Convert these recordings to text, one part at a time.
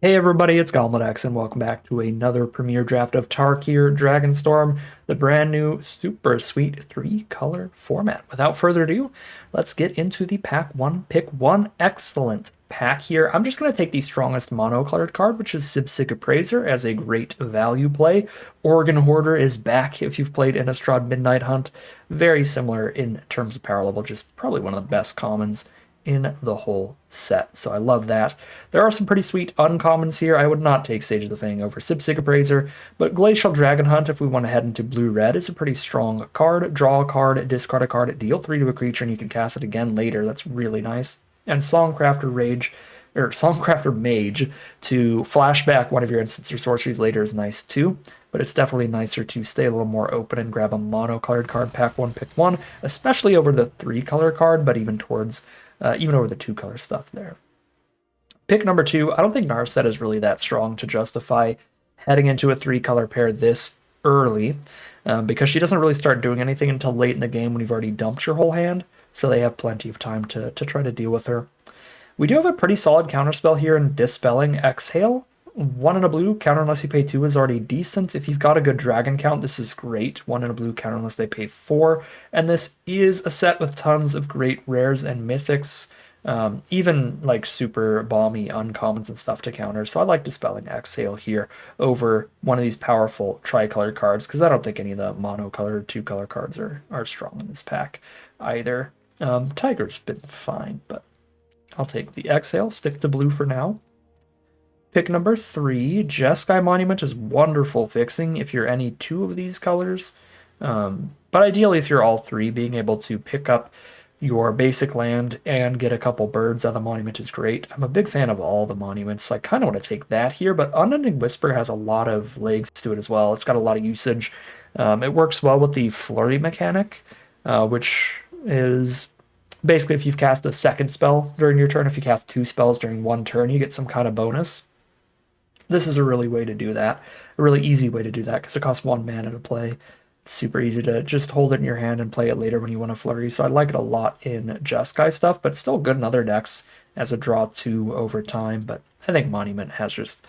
Hey everybody, it's Galmadex, and welcome back to another premiere draft of Tarkir Dragonstorm, the brand new super sweet three-color format. Without further ado, let's get into the pack one, pick one. Excellent pack here. I'm just going to take the strongest mono-colored card, which is Sibsig Appraiser, as a great value play. Organ Hoarder is back if you've played Innistrad Midnight Hunt. Very similar in terms of power level, just probably one of the best commons in the whole set. So I love that. There are some pretty sweet uncommons here. I would not take Sage of the Fang over Sipsig Appraiser, but Glacial Dragon Hunt, if we want to head into blue-red, is a pretty strong card. Draw a card, discard a card, deal 3 to a creature, and you can cast it again later. That's really nice. And Songcrafter Mage to flashback one of your instants or sorceries later is nice too, but it's definitely nicer to stay a little more open and grab a mono-colored card, pack one, pick one, especially over the 3-color card, but even over the 2-color stuff there. Pick number 2, I don't think Narset is really that strong to justify heading into a 3-color pair this early, because she doesn't really start doing anything until late in the game when you've already dumped your whole hand, so they have plenty of time to try to deal with her. We do have a pretty solid counterspell here in Dispelling Exhale. 1 in a blue, counter unless you pay 2 is already decent. If you've got a good dragon count, this is great. 1 in a blue, counter unless they pay 4. And this is a set with tons of great rares and mythics, even like super balmy uncommons and stuff to counter. So I like Dispelling Exhale here over one of these powerful tricolor cards, because I don't think any of the monocolor 2-color cards are strong in this pack either. Tiger's been fine, but I'll take the Exhale, stick to blue for now. Pick number 3, Jeskai Monument is wonderful fixing if you're any 2 of these colors. But ideally, if you're all 3, being able to pick up your basic land and get a couple birds out of the monument is great. I'm a big fan of all the monuments, so I kind of want to take that here, but Unending Whisper has a lot of legs to it as well. It's got a lot of usage. It works well with the Flurry mechanic, which is basically if you've cast a second spell during your turn, if you cast 2 spells during one turn, you get some kind of bonus. This is a really way to do that, a really easy way to do that, because it costs 1 mana to play. It's super easy to just hold it in your hand and play it later when you want to flurry. So I like it a lot in Jeskai stuff, but still good in other decks as a draw 2 over time. But I think Monument has just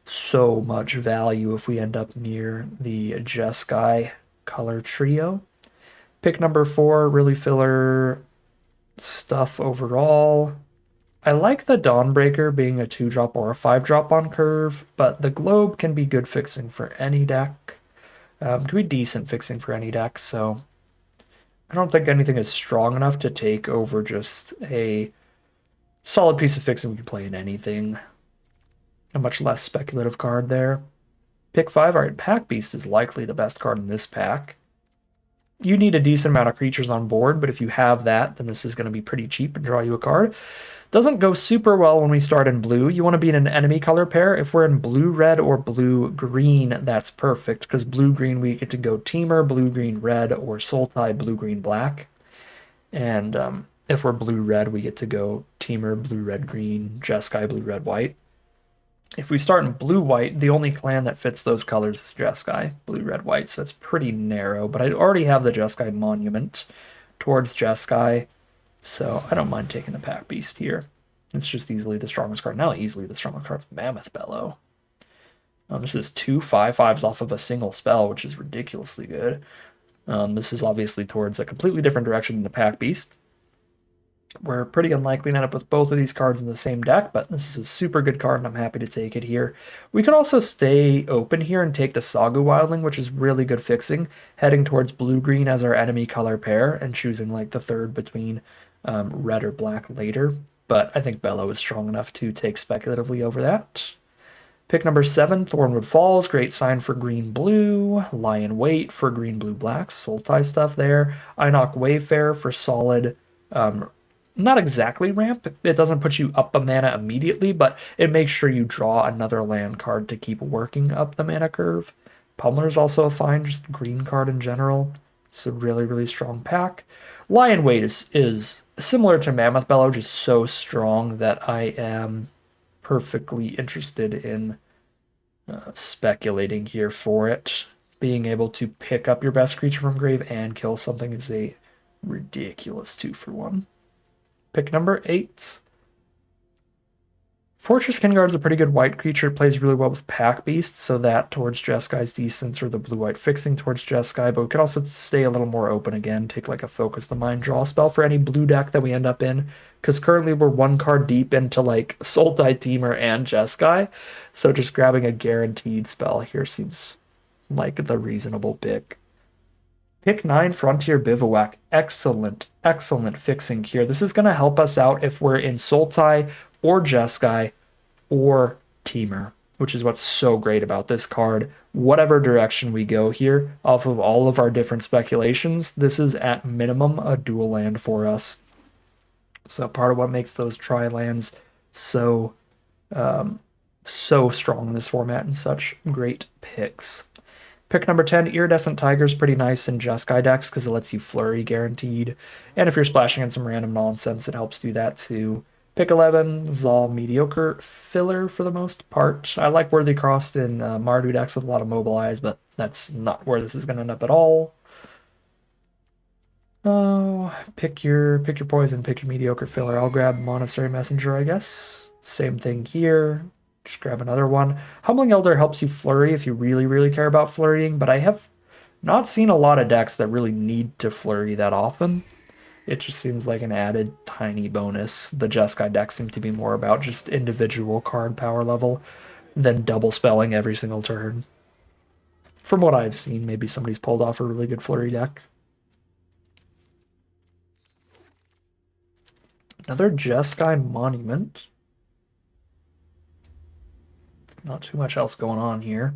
so much value if we end up near the Jeskai color trio. Pick number 4, really filler stuff overall. I like the Dawnbreaker being a 2-drop or a 5-drop on curve, but the Globe can be good fixing for any deck. Can be decent fixing for any deck, so I don't think anything is strong enough to take over just a solid piece of fixing we can play in anything. A much less speculative card there. Pick 5, alright, Pack Beast is likely the best card in this pack. You need a decent amount of creatures on board, but if you have that, then this is going to be pretty cheap and draw you a card. Doesn't go super well when we start in blue. You want to be in an enemy color pair. If we're in blue-red or blue-green, that's perfect, because blue-green we get to go Teamer, blue-green-red, or Sultai, blue-green-black. And if we're blue-red, we get to go Teamer, blue-red-green, Jeskai, blue-red-white. If we start in blue-white, the only clan that fits those colors is Jeskai, blue-red-white, so it's pretty narrow. But I already have the Jeskai Monument towards Jeskai, so I don't mind taking the Pack Beast here. It's just easily the strongest card. Now easily the strongest card is Mammoth Bellow. This is 2 5/5s off of a single spell, which is ridiculously good. This is obviously towards a completely different direction than the Pack Beast. We're pretty unlikely to end up with both of these cards in the same deck, but this is a super good card, and I'm happy to take it here. We could also stay open here and take the Sagu Wildling, which is really good fixing, heading towards blue-green as our enemy color pair, and choosing like the third between red or black later. But I think Bellow is strong enough to take speculatively over that. Pick number 7, Thornwood Falls, great sign for green-blue. Lion Wait for green-blue-black, Sultai stuff there. Einok Wayfarer for solid not exactly ramp. It doesn't put you up a mana immediately, but it makes sure you draw another land card to keep working up the mana curve. Pummeler is also a fine, just green card in general. It's a really, really strong pack. Lion Weight is similar to Mammoth Bellow, just so strong that I am perfectly interested in speculating here for it. Being able to pick up your best creature from grave and kill something is a ridiculous 2-for-1. Pick number 8. Fortress Kinguard is a pretty good white creature. It plays really well with Pack Beast, so that towards Jeskai's decent, or the blue-white fixing towards Jeskai, but we could also stay a little more open again, take like a Focus the Mind draw spell for any blue deck that we end up in, because currently we're one card deep into like Sultai Teamer and Jeskai, so just grabbing a guaranteed spell here seems like the reasonable pick. Pick 9 Frontier Bivouac. Excellent, excellent fixing here. This is going to help us out if we're in Sultai or Jeskai or Teamer, which is what's so great about this card. Whatever direction we go here, off of all of our different speculations, this is at minimum a dual land for us. So part of what makes those tri-lands so strong in this format and such great picks. Pick number 10, Iridescent Tiger is pretty nice in Jeskai decks because it lets you flurry guaranteed. And if you're splashing in some random nonsense, it helps do that too. Pick 11, Zal mediocre filler for the most part. I like Worthy Crossed in Mardu decks with a lot of Mobilize, but that's not where this is going to end up at all. Oh, pick your poison, pick your mediocre filler. I'll grab Monastery Messenger, I guess. Same thing here. Just grab another one. Humbling Elder helps you flurry if you really, really care about flurrying, but I have not seen a lot of decks that really need to flurry that often. It just seems like an added tiny bonus. The Jeskai decks seem to be more about just individual card power level than double spelling every single turn. From what I've seen, maybe somebody's pulled off a really good flurry deck. Another Jeskai Monument. Not too much else going on here.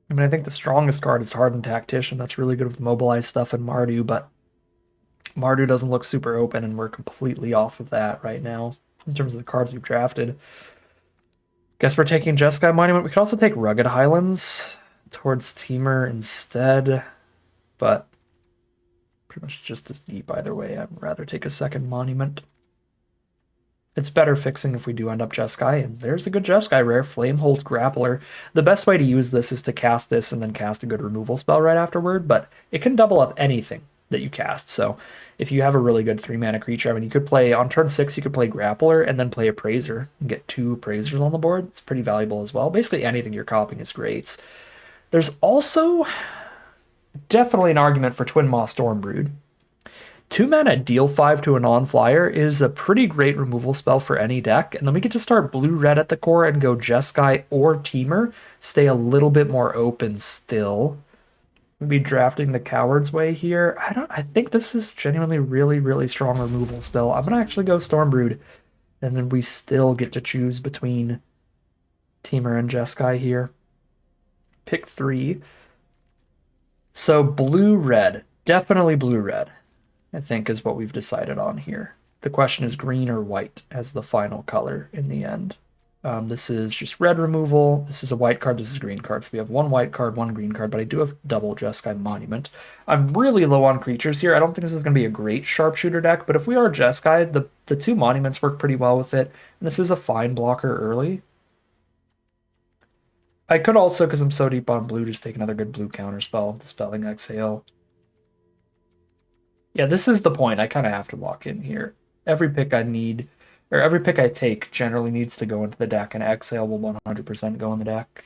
I mean, I think the strongest card is Hardened Tactician. That's really good with Mobilize stuff in Mardu, but Mardu doesn't look super open, and we're completely off of that right now in terms of the cards we've drafted. Guess we're taking Jeskai Monument. We could also take Rugged Highlands towards Teamer instead, but pretty much just as deep either way. I'd rather take a second Monument. It's better fixing if we do end up Jeskai, and there's a good Jeskai rare, Flamehold Grappler. The best way to use this is to cast this and then cast a good removal spell right afterward, but it can double up anything that you cast. So if you have a really good 3-mana creature, I mean, you could play, on turn 6, you could play Grappler and then play Appraiser and get 2 Appraisers on the board. It's pretty valuable as well. Basically anything you're copying is great. There's also definitely an argument for Twin Maw Stormbrood. 2-mana deal 5 to a non-flyer is a pretty great removal spell for any deck, and then we get to start blue-red at the core and go Jeskai or Teamer, stay a little bit more open still. Maybe drafting the Coward's Way here. I think this is genuinely really, really strong removal still. I'm gonna actually go Stormbrood, and then we still get to choose between Teamer and Jeskai here. Pick 3. So blue-red, definitely blue-red, I think is what we've decided on here. The question is green or white as the final color in the end. This is just red removal. This is a white card. This is a green card. So we have one white card, one green card, but I do have double Jeskai Monument. I'm really low on creatures here. I don't think this is going to be a great sharpshooter deck, but if we are Jeskai, the 2 monuments work pretty well with it. And this is a fine blocker early. I could also, because I'm so deep on blue, just take another good blue counterspell, Dispelling Exhale. Yeah, this is the point. I kind of have to lock in here. Every pick I need, or every pick I take generally needs to go into the deck, and Exhale will 100% go in the deck.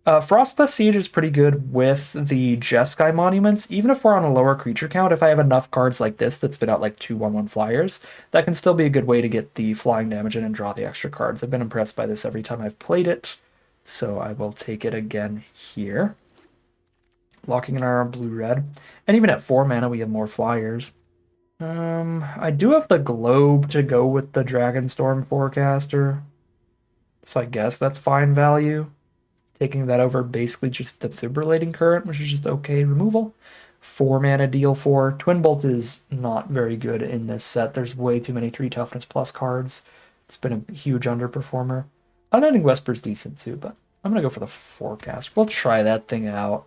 Frostcleft Siege is pretty good with the Jeskai Monuments. Even if we're on a lower creature count, if I have enough cards like this that spit out like 2/1/1 flyers, that can still be a good way to get the flying damage in and draw the extra cards. I've been impressed by this every time I've played it, so I will take it again here. Locking in our blue-red. And even at 4 mana, we have more flyers. I do have the Globe to go with the Dragonstorm Forecaster. So I guess that's fine value. Taking that over basically just Defibrillating Current, which is just okay removal. 4 mana deal 4. Twin Bolt is not very good in this set. There's way too many 3 toughness plus cards. It's been a huge underperformer. Unending Whisper's decent too, but I'm going to go for the Forecast. We'll try that thing out.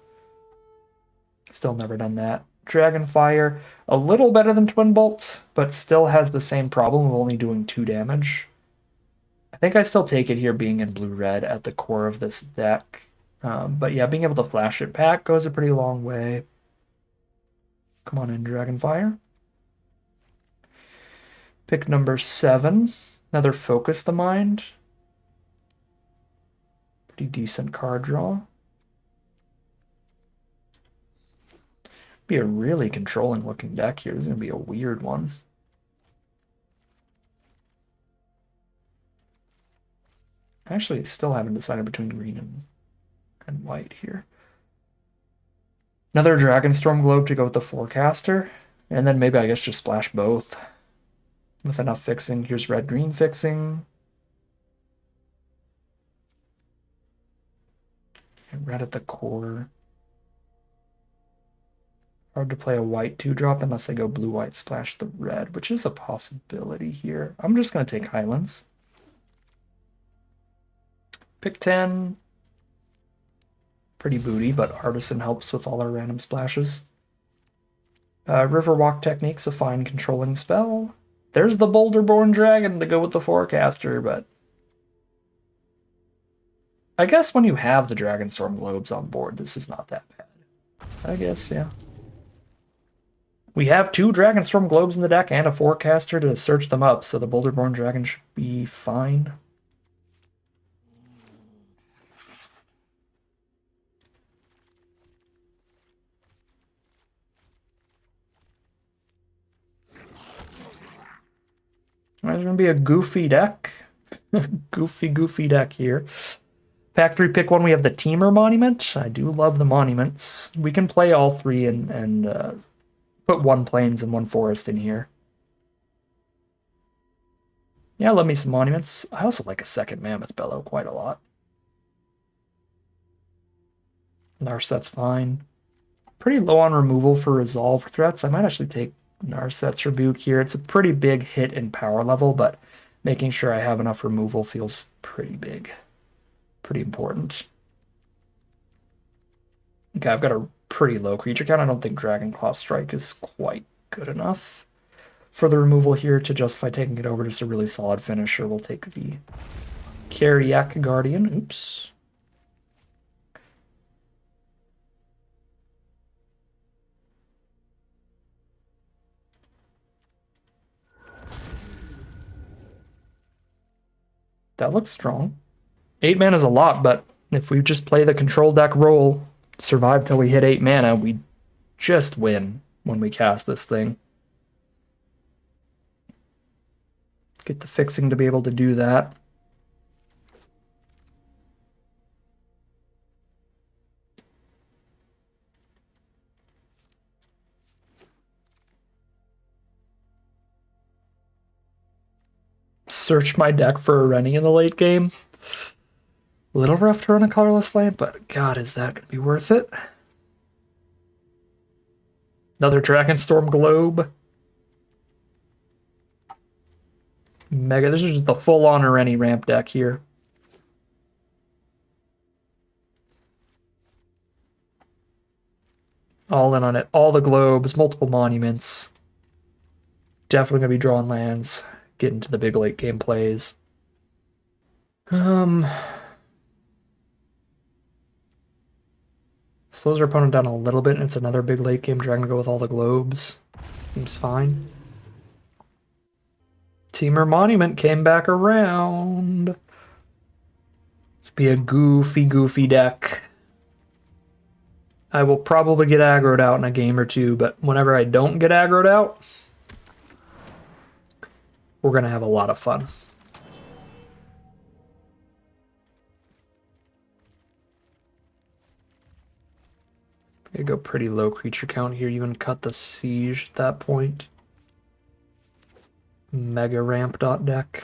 Still never done that. Dragonfire, a little better than Twin Bolts, but still has the same problem of only doing 2 damage. I think I still take it here being in blue-red at the core of this deck. But yeah, being able to flash it back goes a pretty long way. Come on in, Dragonfire. Pick number 7. Another Focus the Mind. Pretty decent card draw. Be a really controlling looking deck here. This is going to be a weird one. Actually, still haven't decided between green and white here. Another Dragonstorm Globe to go with the Forecaster. And then maybe I guess just splash both. With enough fixing. Here's red-green fixing. And red at the core. Hard to play a white 2-drop unless I go blue-white splash the red, which is a possibility here. I'm just going to take Highlands. Pick 10. Pretty booty, but Artisan helps with all our random splashes. Riverwalk Technique's a fine controlling spell. There's the Boulderborn Dragon to go with the Forecaster, but I guess when you have the Dragonstorm Globes on board, this is not that bad. I guess, yeah. We have 2 Dragonstorm Globes in the deck and a Forecaster to search them up, so the Boulderborn Dragon should be fine. There's going to be a goofy deck. goofy deck here. Pack 3, pick 1. We have the Teamer Monument. I do love the monuments. We can play all 3 and put 1 plains and 1 forest in here. Yeah, I love me some monuments. I also like a second Mammoth Bellow quite a lot. Narset's fine. Pretty low on removal for resolve threats. I might actually take Narset's Rebuke here. It's a pretty big hit in power level, but making sure I have enough removal feels pretty big. Pretty important. Okay, I've got a pretty low creature count. I don't think Dragonclaw Strike is quite good enough for the removal here to justify taking it over. Just a really solid finisher. We'll take the Cardiac Guardian. Oops. That looks strong. 8 mana is a lot, but if we just play the control deck role, survive till we hit 8 mana, we just win when we cast this thing. Get the fixing to be able to do that. Search my deck for a Rennie in the late game. A little rough to run a colorless land, but God, is that going to be worth it? Another Dragonstorm Globe. Mega. This is just the full-on Rennie ramp deck here. All in on it. All the globes, multiple monuments. Definitely going to be drawing lands. Get into the big late game plays. Slows our opponent down a little bit, and it's another big late game dragon to go with all the globes. Seems fine. Teamer Monument came back around. This be a goofy deck. I will probably get aggroed out in a game or two, but whenever I don't get aggroed out, we're going to have a lot of fun. I go pretty low creature count here. You can cut the siege at that point. Mega ramp dot deck.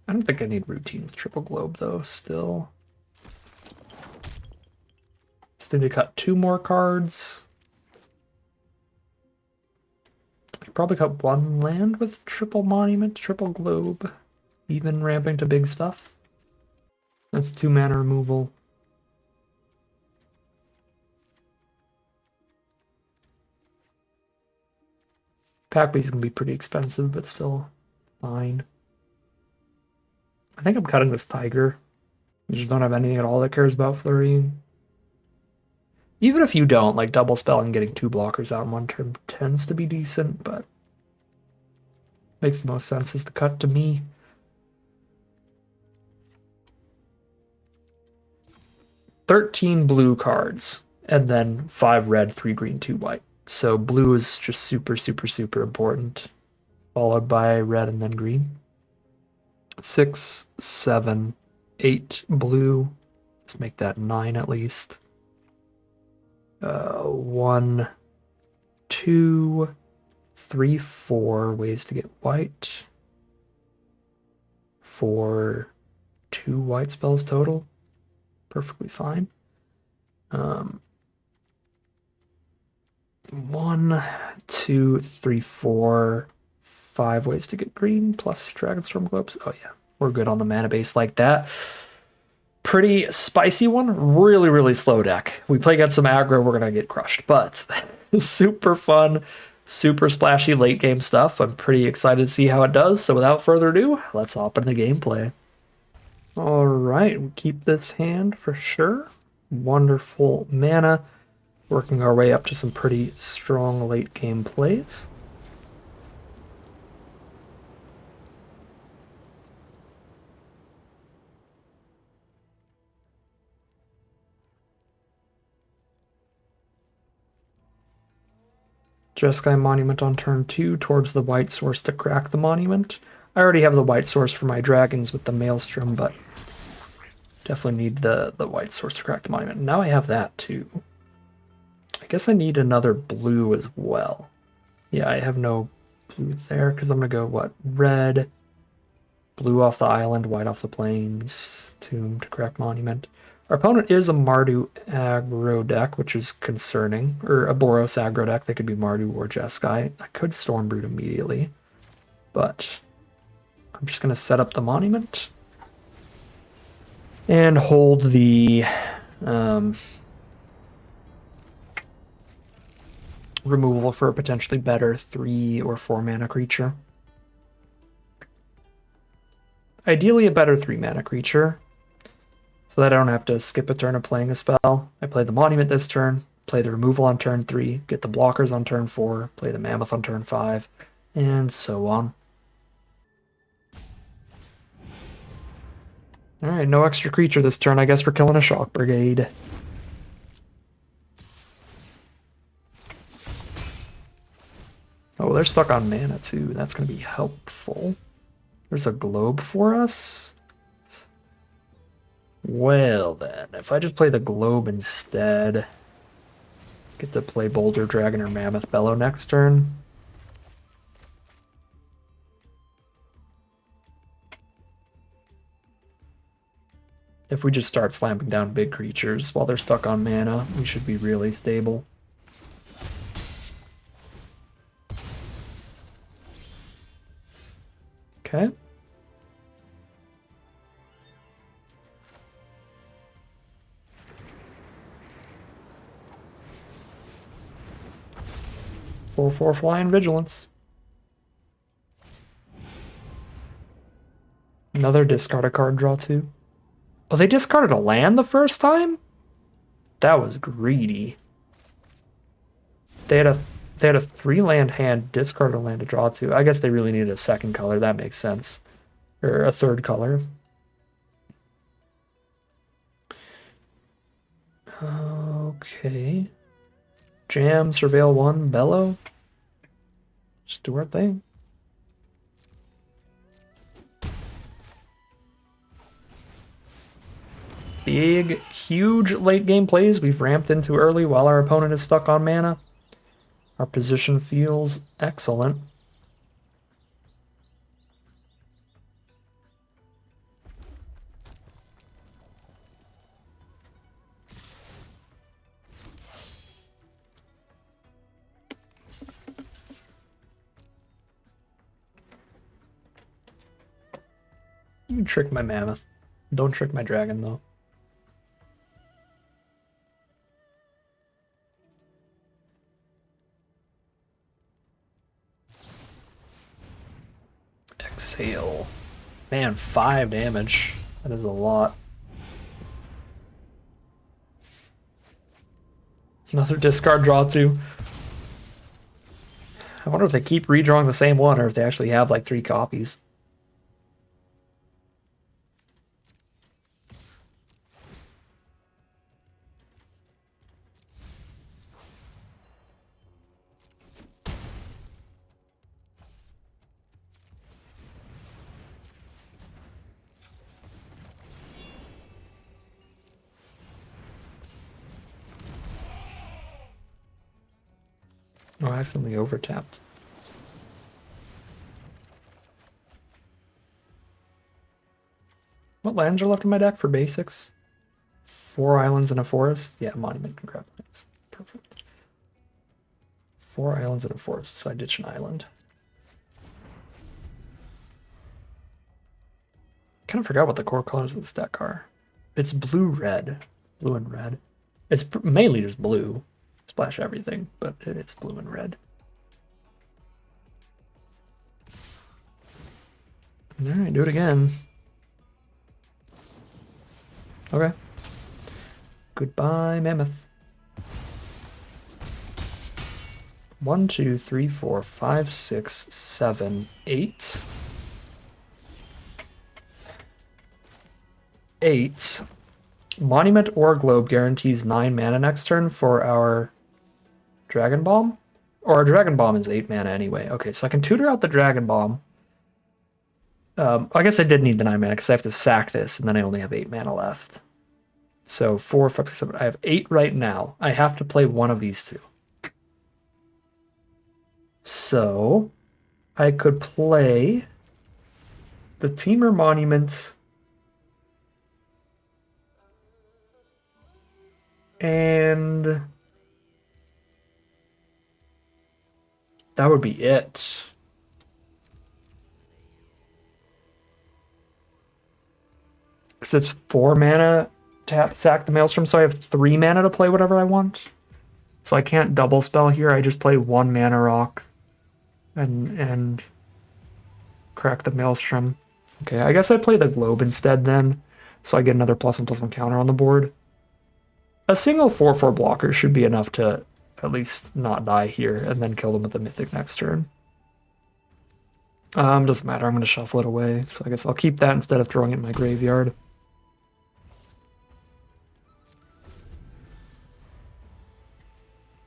I don't think I need routine with triple globe though. Still need to cut 2 more cards. I could probably cut 1 land with triple monument, triple globe, even ramping to big stuff. That's 2 mana removal. Pack base can be pretty expensive, but still fine. I think I'm cutting this Tiger. You just don't have anything at all that cares about flurrying. Even if you don't, like double spell and getting 2 blockers out in 1 turn tends to be decent, but makes the most sense as the cut to me. 13 blue cards, and then 5 red, 3 green, 2 white. So blue is just super, super, super important, followed by red and then green. 6, 7, 8 blue. Let's make that 9 at least. 1, 2, 3, 4 ways to get white. 4, 2 white spells total. Perfectly fine. 1, 2, 3, 4, 5 ways to get green plus Dragonstorm Globes. Oh yeah, we're good on the mana base like that. Pretty spicy one. Really, really slow deck. We play against some aggro, we're gonna get crushed. But super fun, super splashy late game stuff. I'm pretty excited to see how it does. So without further ado, let's hop into the gameplay. All right, we keep this hand for sure. Wonderful mana. Working our way up to some pretty strong late game plays. Jeskai Monument on turn 2 towards the white source to crack the monument. I already have the white source for my dragons with the Maelstrom, but definitely need the white source to crack the monument. Now I have that too. I guess I need another blue as well. Yeah, I have no blue there because I'm going to go, what, red, blue off the island, white off the plains, tomb to crack monument. Our opponent is a Mardu aggro deck, which is concerning. Or a Boros aggro deck. They could be Mardu or Jeskai. I could Stormbrood immediately. But I'm just going to set up the monument. And hold the removal for a potentially better 3 or 4 mana creature. Ideally a better 3 mana creature, so that I don't have to skip a turn of playing a spell. I play the monument this turn, play the removal on turn 3, get the blockers on turn 4, play the mammoth on turn 5, and so on. Alright, no extra creature this turn. I guess we're killing a Shock Brigade. Oh, they're stuck on mana too. That's going to be helpful. There's a globe for us? Well then, if I just play the globe instead, get to play Boulder Dragon or Mammoth Bellow next turn. If we just start slamming down big creatures while they're stuck on mana, we should be really stable. Okay. Four flying vigilance. Another discard a card, draw 2. Oh, they discarded a land the first time? That was greedy. They had a 3-land hand, discard a land to draw 2. I guess they really needed a second color. That makes sense. Or a third color. Okay. Jam, Surveil 1, Bellow. Just do our thing. Big, huge late game plays we've ramped into early while our opponent is stuck on mana. Our position feels excellent. You can trick my mammoth. Don't trick my dragon, though. Exhale. Man, 5 damage. That is a lot. Another discard draw 2. I wonder if they keep redrawing the same one or if they actually have like 3 copies. Oh, I accidentally overtapped. What lands are left in my deck for basics? 4 islands and a forest? Yeah, monument can grab lands. Perfect. 4 islands and a forest, so I ditch an island. Kind of forgot what the core colors of this deck are. It's blue-red. Blue and red. It's mainly just blue. Splash everything, but it is blue and red. Alright, do it again. Okay. Goodbye, Mammoth. 1, 2, 3, 4, 5, 6, 7, 8. 8. Monument or Globe guarantees 9 mana next turn for our Dragon Bomb? Or our Dragon Bomb is 8 mana anyway. Okay, so I can tutor out the Dragon Bomb. I guess I did need the 9 mana because I have to sack this, and then I only have 8 mana left. So 4, 5, 6, 7. I have 8 right now. I have to play one of these two. So I could play the Teamer Monument and that would be it. Because it's 4 mana to sack the Maelstrom, so I have 3 mana to play whatever I want. So I can't double spell here. I just play 1 mana rock and crack the Maelstrom. Okay, I guess I play the Globe instead then, so I get another +1/+1 counter on the board. A single 4/4 blocker should be enough to at least not die here, and then kill them with the Mythic next turn. Doesn't matter, I'm going to shuffle it away, so I guess I'll keep that instead of throwing it in my graveyard.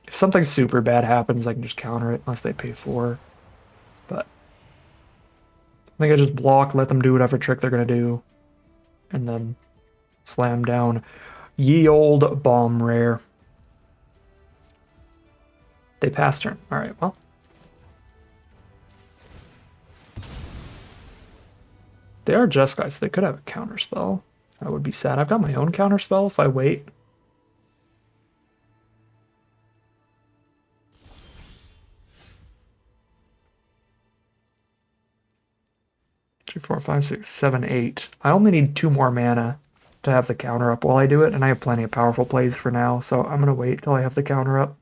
If something super bad happens, I can just counter it, unless they pay 4. But I think I just block, let them do whatever trick they're going to do, and then slam down. Ye old bomb rare. They pass turn. Alright, well. They are just guys, so they could have a counter spell. I would be sad. I've got my own counter spell if I wait. 2, 4, 5, 6, 7, 8. I only need 2 more mana to have the counter up while I do it, and I have plenty of powerful plays for now, so I'm going to wait till I have the counter up.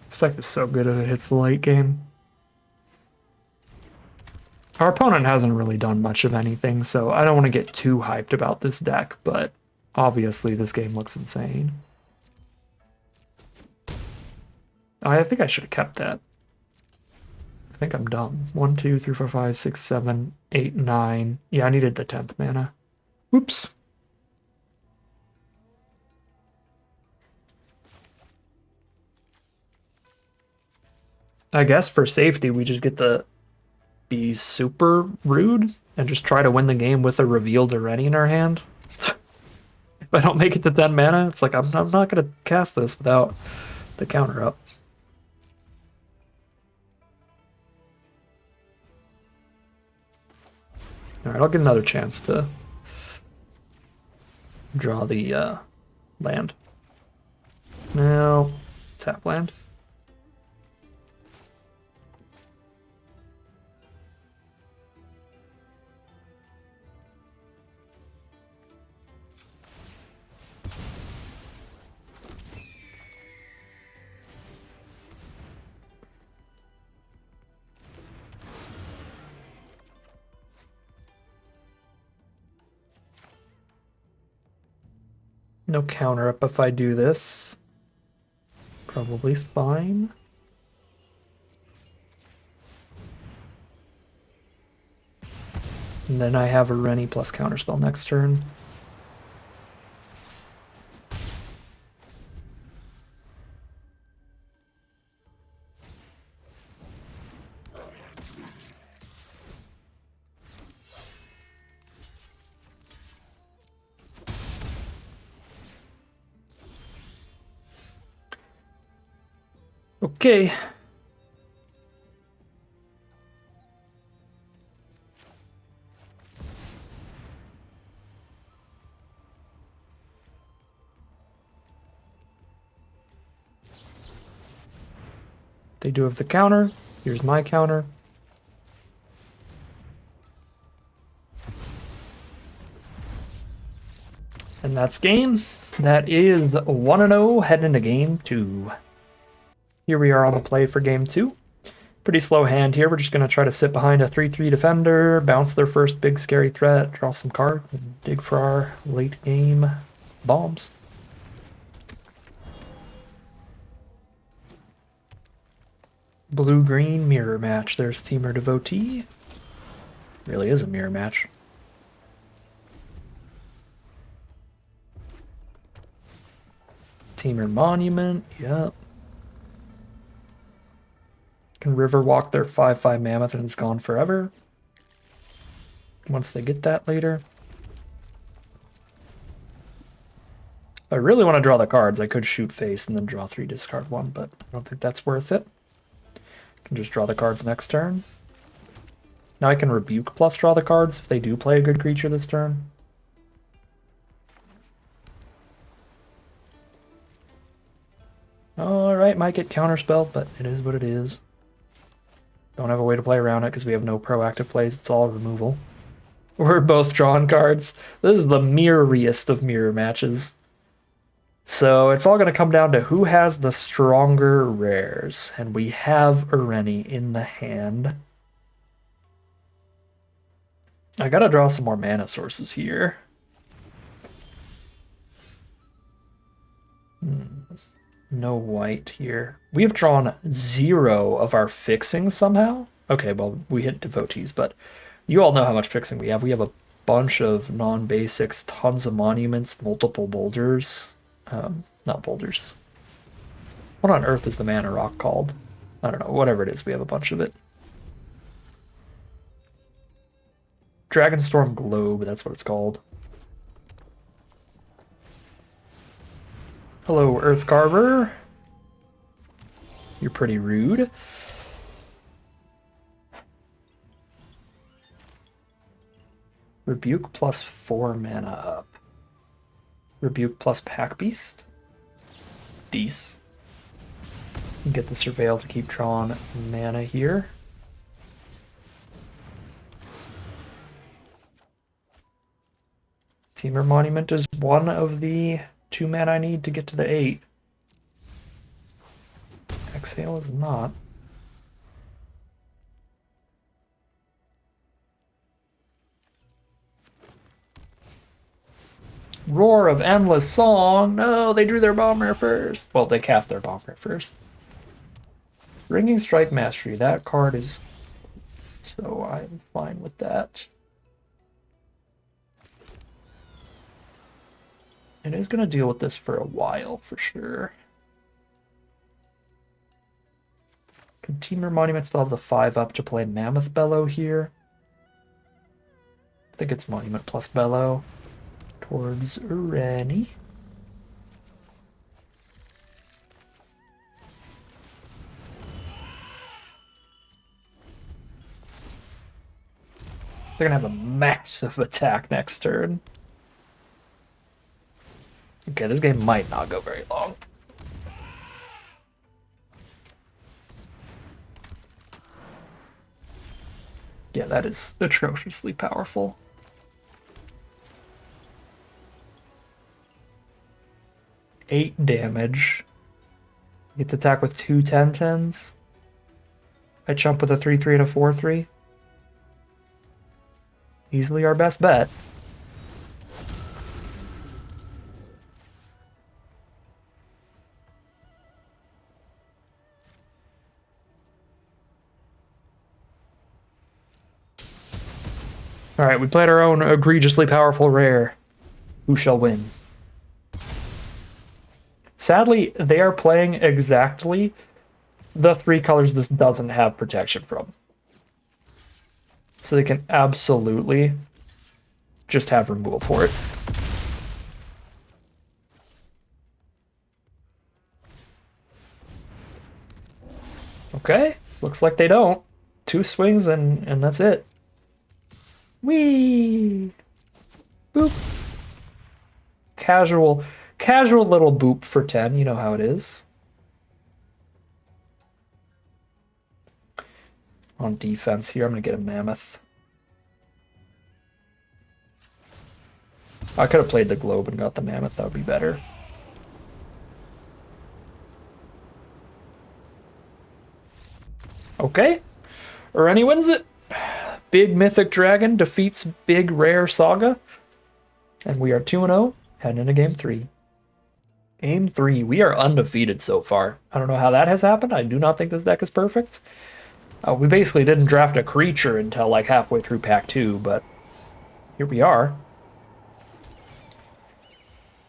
This deck is so good if it hits the late game. Our opponent hasn't really done much of anything, so I don't want to get too hyped about this deck, but obviously this game looks insane. I think I should have kept that. I think I'm dumb. 1, 2, 3, 4, 5, 6, 7, 8, 9. Yeah, I needed the 10th mana. Whoops. I guess for safety, we just get to be super rude and just try to win the game with a revealed Ireni in our hand. If I don't make it to 10 mana, it's like I'm not going to cast this without the counter up. Alright, I'll get another chance to draw the land. Now, tap land. No counter up if I do this. Probably fine. And then I have a Ireni plus counterspell next turn. Okay. They do have the counter. Here's my counter. And that's game. That is 1-0 heading into game 2. Here we are on the play for game 2. Pretty slow hand here. We're just going to try to sit behind a 3-3 defender, bounce their first big scary threat, draw some cards, and dig for our late game bombs. Blue-green mirror match. There's Teamer Devotee. Really is a mirror match. Teamer Monument. Yep. Can Riverwalk their 5/5 Mammoth and it's gone forever. Once they get that later. If I really want to draw the cards, I could shoot face and then draw 3, discard 1, but I don't think that's worth it. I can just draw the cards next turn. Now I can Rebuke plus draw the cards if they do play a good creature this turn. Alright, might get counterspelled, but it is what it is. Don't have a way to play around it because we have no proactive plays. It's all removal. We're both drawing cards. This is the mirroriest of mirror matches. So it's all going to come down to who has the stronger rares. And we have Ireni in the hand. I gotta draw some more mana sources here. No white here. We've drawn 0 of our fixing somehow. Okay, well, we hit devotees, but you all know how much fixing we have. We have a bunch of non-basics, tons of monuments, multiple boulders. Not boulders. What on earth is the mana rock called? I don't know. Whatever it is, we have a bunch of it. Dragonstorm Globe, that's what it's called. Hello, Earth Carver. You're pretty rude. Rebuke plus 4 mana up. Rebuke plus Pack Beast. Dece. Get the Surveil to keep drawing mana here. Teamer Monument is one of the 2 mana I need to get to the 8. Exhale is not. Roar of Endless Song. No, they drew their bomber first. Well, they cast their bomber first. Ringing Strike Mastery. That card is... So I'm fine with that. It is going to deal with this for a while, for sure. Can Teamer Monument still have the 5 up to play Mammoth Bellow here? I think it's Monument plus Bellow towards Ireni. They're going to have a massive attack next turn. Okay, this game might not go very long. Yeah, that is atrociously powerful. Eight damage. Get to attack with 2 10/10s. I jump with a 3/3 and a 4/3. Easily our best bet. Alright, we played our own egregiously powerful rare. Who shall win? Sadly, they are playing exactly the 3 colors this doesn't have protection from. So they can absolutely just have removal for it. Okay, looks like they don't. 2 swings and that's it. Whee! Boop. Casual little boop for 10, you know how it is. On defense here, I'm gonna get a mammoth. I could have played the globe and got the mammoth, that would be better. Okay. Ureni wins it. Big mythic dragon defeats big rare saga. And we are 2-0, heading into game 3. Game 3, we are undefeated so far. I don't know how that has happened. I do not think this deck is perfect. We basically didn't draft a creature until like halfway through pack 2, but here we are.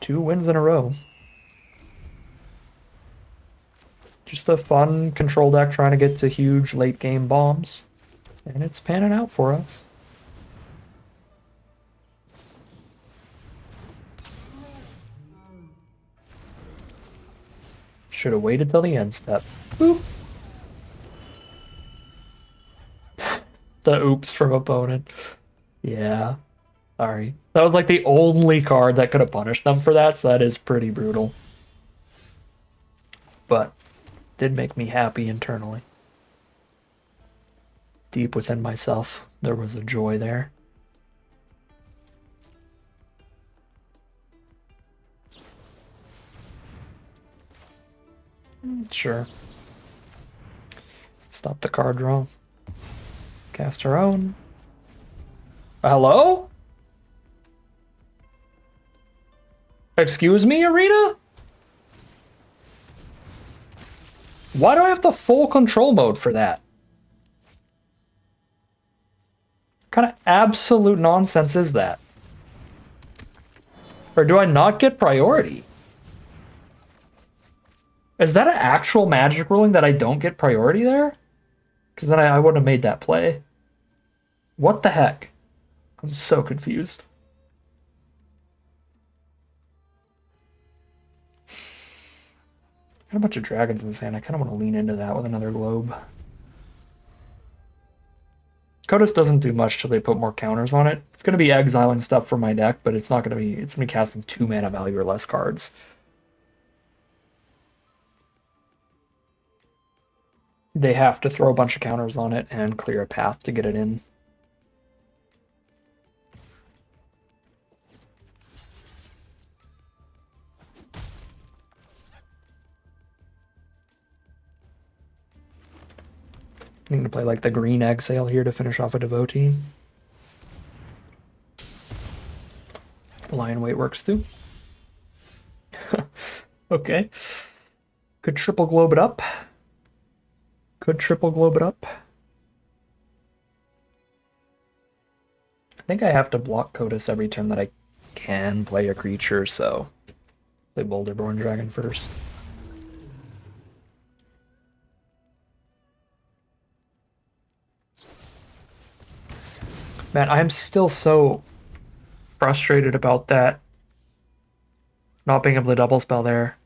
2 wins in a row. Just a fun control deck trying to get to huge late game bombs. And it's panning out for us. Should have waited till the end step. Boop. The oops from opponent. Yeah. Sorry. That was like the only card that could have punished them for that, so that is pretty brutal. But did make me happy internally. Deep within myself, there was a joy there. Sure. Stop the card draw. Cast our own. Hello? Excuse me, Arena? Why do I have the full control mode for that? What kind of absolute nonsense is that? Or do I not get priority? Is that an actual Magic ruling that I don't get priority there? Because then I wouldn't have made that play. What the heck? I'm so confused. Got a bunch of dragons in this hand. I kind of want to lean into that with another globe. Kodos doesn't do much till they put more counters on it. It's going to be exiling stuff from my deck, but it's not going to be... It's going to be casting 2 mana value or less cards. They have to throw a bunch of counters on it and clear a path to get it in. I'm going to play like the green exile here to finish off a devotee. Lion weight works too. Okay. Could triple globe it up. Could triple globe it up. I think I have to block Kodos every turn that I can play a creature, so play Boulderborn Dragon first. Man, I'm still so frustrated about that. Not being able to double spell there.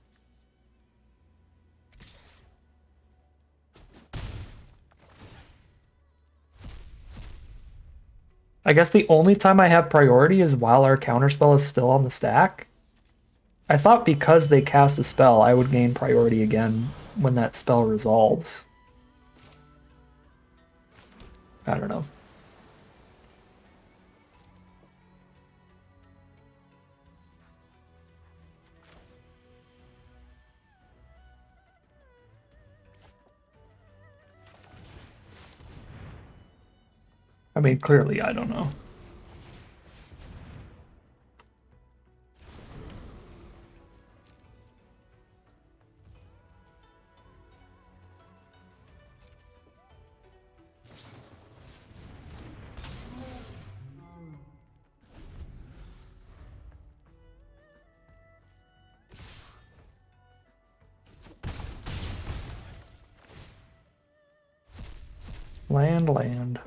I guess the only time I have priority is while our counterspell is still on the stack. I thought because they cast a spell, I would gain priority again when that spell resolves. I don't know. I mean, clearly, I don't know. Land.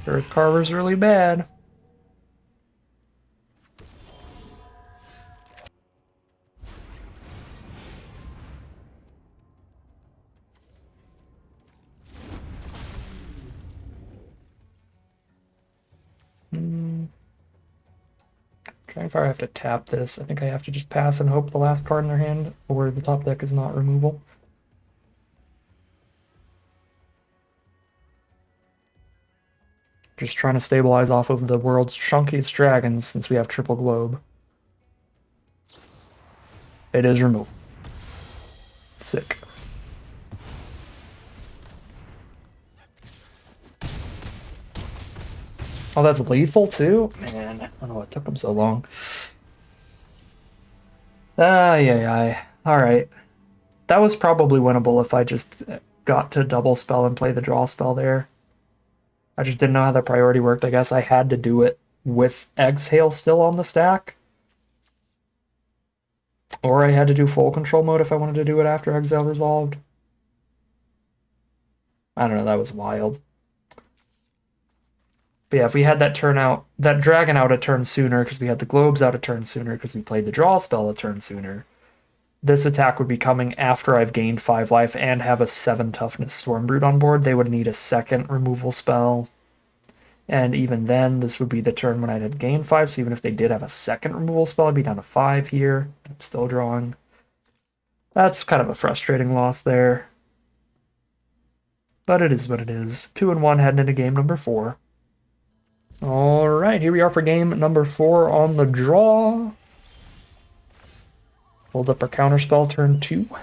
Earth Carver's really bad. Dragonfire, I have to tap this. I think I have to just pass and hope the last card in their hand or the top deck is not removal. Just trying to stabilize off of the world's chunkiest dragons since we have triple globe. It is removed. Sick. Oh, that's lethal too? Man, I don't know what took them so long. Yeah. Alright. That was probably winnable if I just got to double spell and play the draw spell there. I just didn't know how the priority worked. I guess I had to do it with Exhale still on the stack. Or I had to do full control mode if I wanted to do it after Exile resolved. I don't know, that was wild. But yeah, if we had that turn out, that dragon out a turn sooner because we had the globes out a turn sooner because we played the draw spell a turn sooner, this attack would be coming after I've gained 5 life and have a 7 toughness Stormbrood on board. They would need a second removal spell. And even then, this would be the turn when I had gained 5, so even if they did have a second removal spell, I'd be down to 5 here. I'm still drawing. That's kind of a frustrating loss there. But it is what it is. 2-1 heading into game number 4. Alright, here we are for game number 4 on the draw. Hold up our counterspell turn 2. I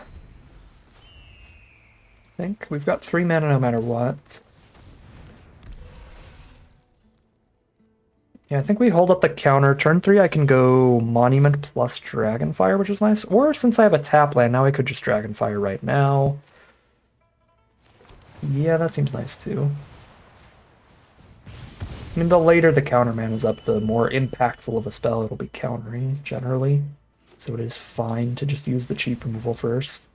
think we've got 3 mana no matter what. Yeah, I think we hold up the counter. Turn 3 I can go Monument plus Dragonfire, which is nice. Or since I have a tap land, now I could just Dragonfire right now. Yeah, that seems nice too. I mean, the later the counter mana is up, the more impactful of a spell it'll be countering, generally. So it is fine to just use the cheap removal first.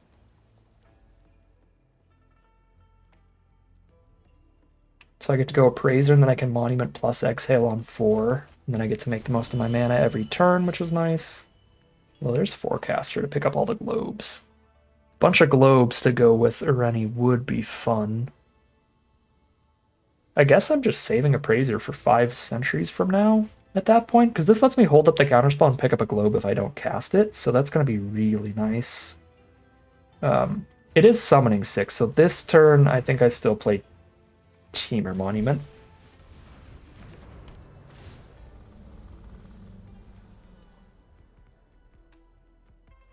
So I get to go Appraiser, and then I can Monument plus Exhale on 4. And then I get to make the most of my mana every turn, which is nice. Well, there's Forecaster to pick up all the globes. Bunch of globes to go with Ireni would be fun. I guess I'm just saving Appraiser for 5 centuries from now at that point, because this lets me hold up the counterspell and pick up a globe if I don't cast it, so that's going to be really nice. It is summoning 6, so this turn I think I still play Temur Monument.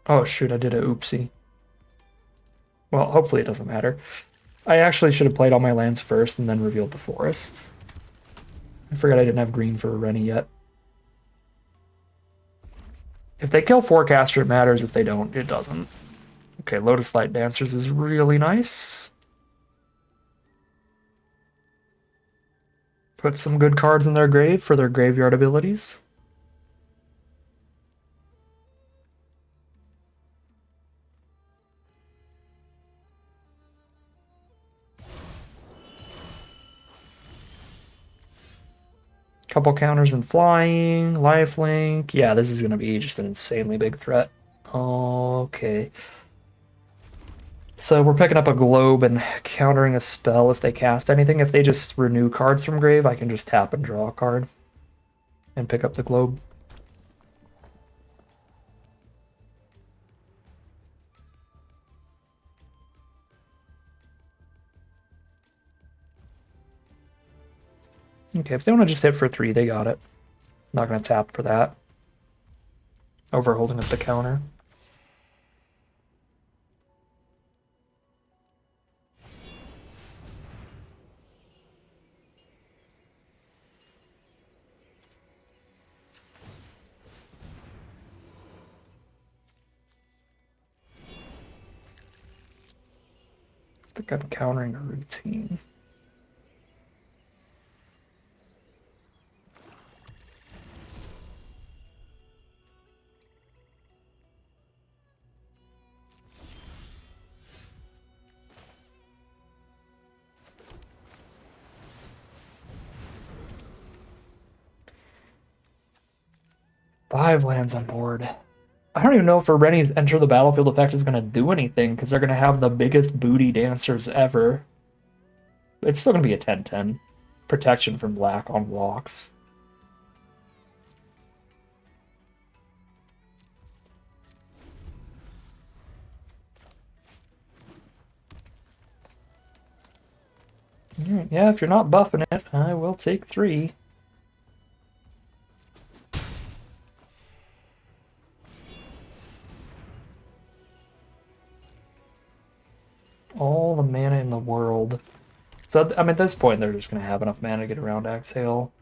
Oh shoot, I did a oopsie. Well, hopefully it doesn't matter. I actually should have played all my lands first and then revealed the forest. I forgot I didn't have green for Ireni yet. If they kill Forecaster, it matters. If they don't, it doesn't. Okay, Lotus Light Dancers is really nice. Put some good cards in their grave for their graveyard abilities. Couple counters and flying, lifelink. Yeah, this is going to be just an insanely big threat. Okay. So we're picking up a globe and countering a spell if they cast anything. If they just renew cards from grave, I can just tap and draw a card and pick up the globe. Okay, if they want to just hit for 3, they got it. Not going to tap for that. Overholding up the counter. I think I'm countering a routine. Five lands on board. I don't even know if Ireni's Enter the Battlefield effect is going to do anything, because they're going to have the biggest booty dancers ever. It's still going to be a 10-10. Protection from black on blocks. Alright, yeah, if you're not buffing it, I will take 3. All the mana in the world. So, I mean, at this point, they're just going to have enough mana to get around Exhale.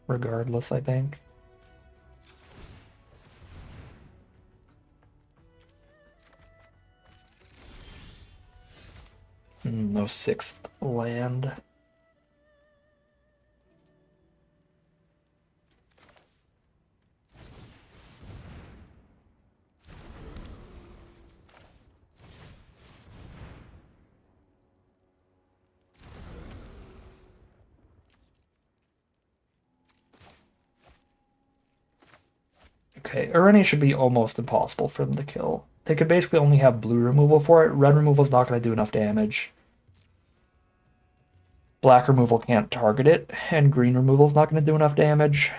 Regardless, I think. No 6th land. Okay, Irene should be almost impossible for them to kill. They could basically only have blue removal for it. Red removal's not going to do enough damage. Black removal can't target it, and green removal's not going to do enough damage.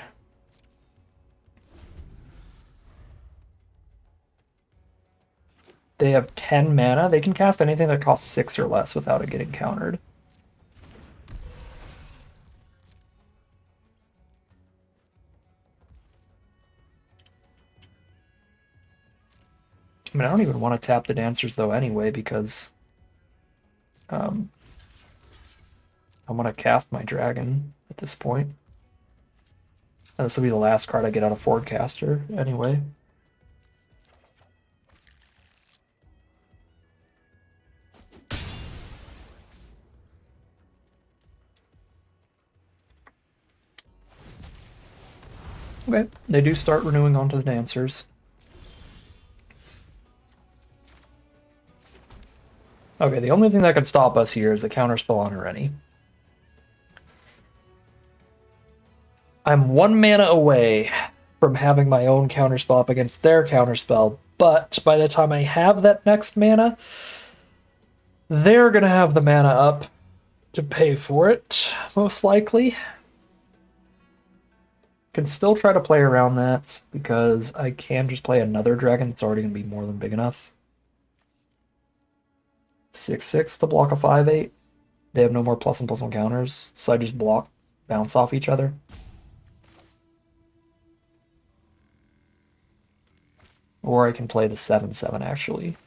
They have 10 mana. They can cast anything that costs 6 or less without it getting countered. I mean, I don't even want to tap the Dancers, though, anyway, because I want to cast my dragon at this point. And this will be the last card I get out of Fordcaster, anyway. Okay, they do start renewing onto the Dancers. Okay, the only thing that can stop us here is a counterspell on Irene. I'm 1 mana away from having my own counterspell up against their counterspell, but by the time I have that next mana, they're gonna have the mana up to pay for it, most likely. Can still try to play around that, because I can just play another dragon that's already gonna be more than big enough. 6/6 to block a 5/8. They have no more +1/+1 counters, so I just block, bounce off each other. Or I can play the 7/7 actually,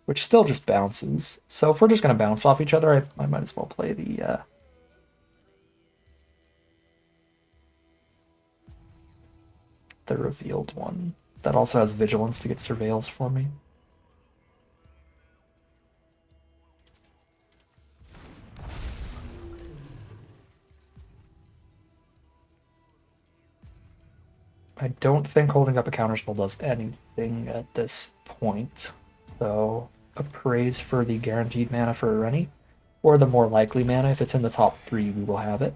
which still just bounces. So if we're just going to bounce off each other, I might as well play the revealed one. That also has Vigilance to get Surveils for me. I don't think holding up a counterspell does anything at this point. So a praise for the guaranteed mana for Irene, or the more likely mana. If it's in the top 3, we will have it.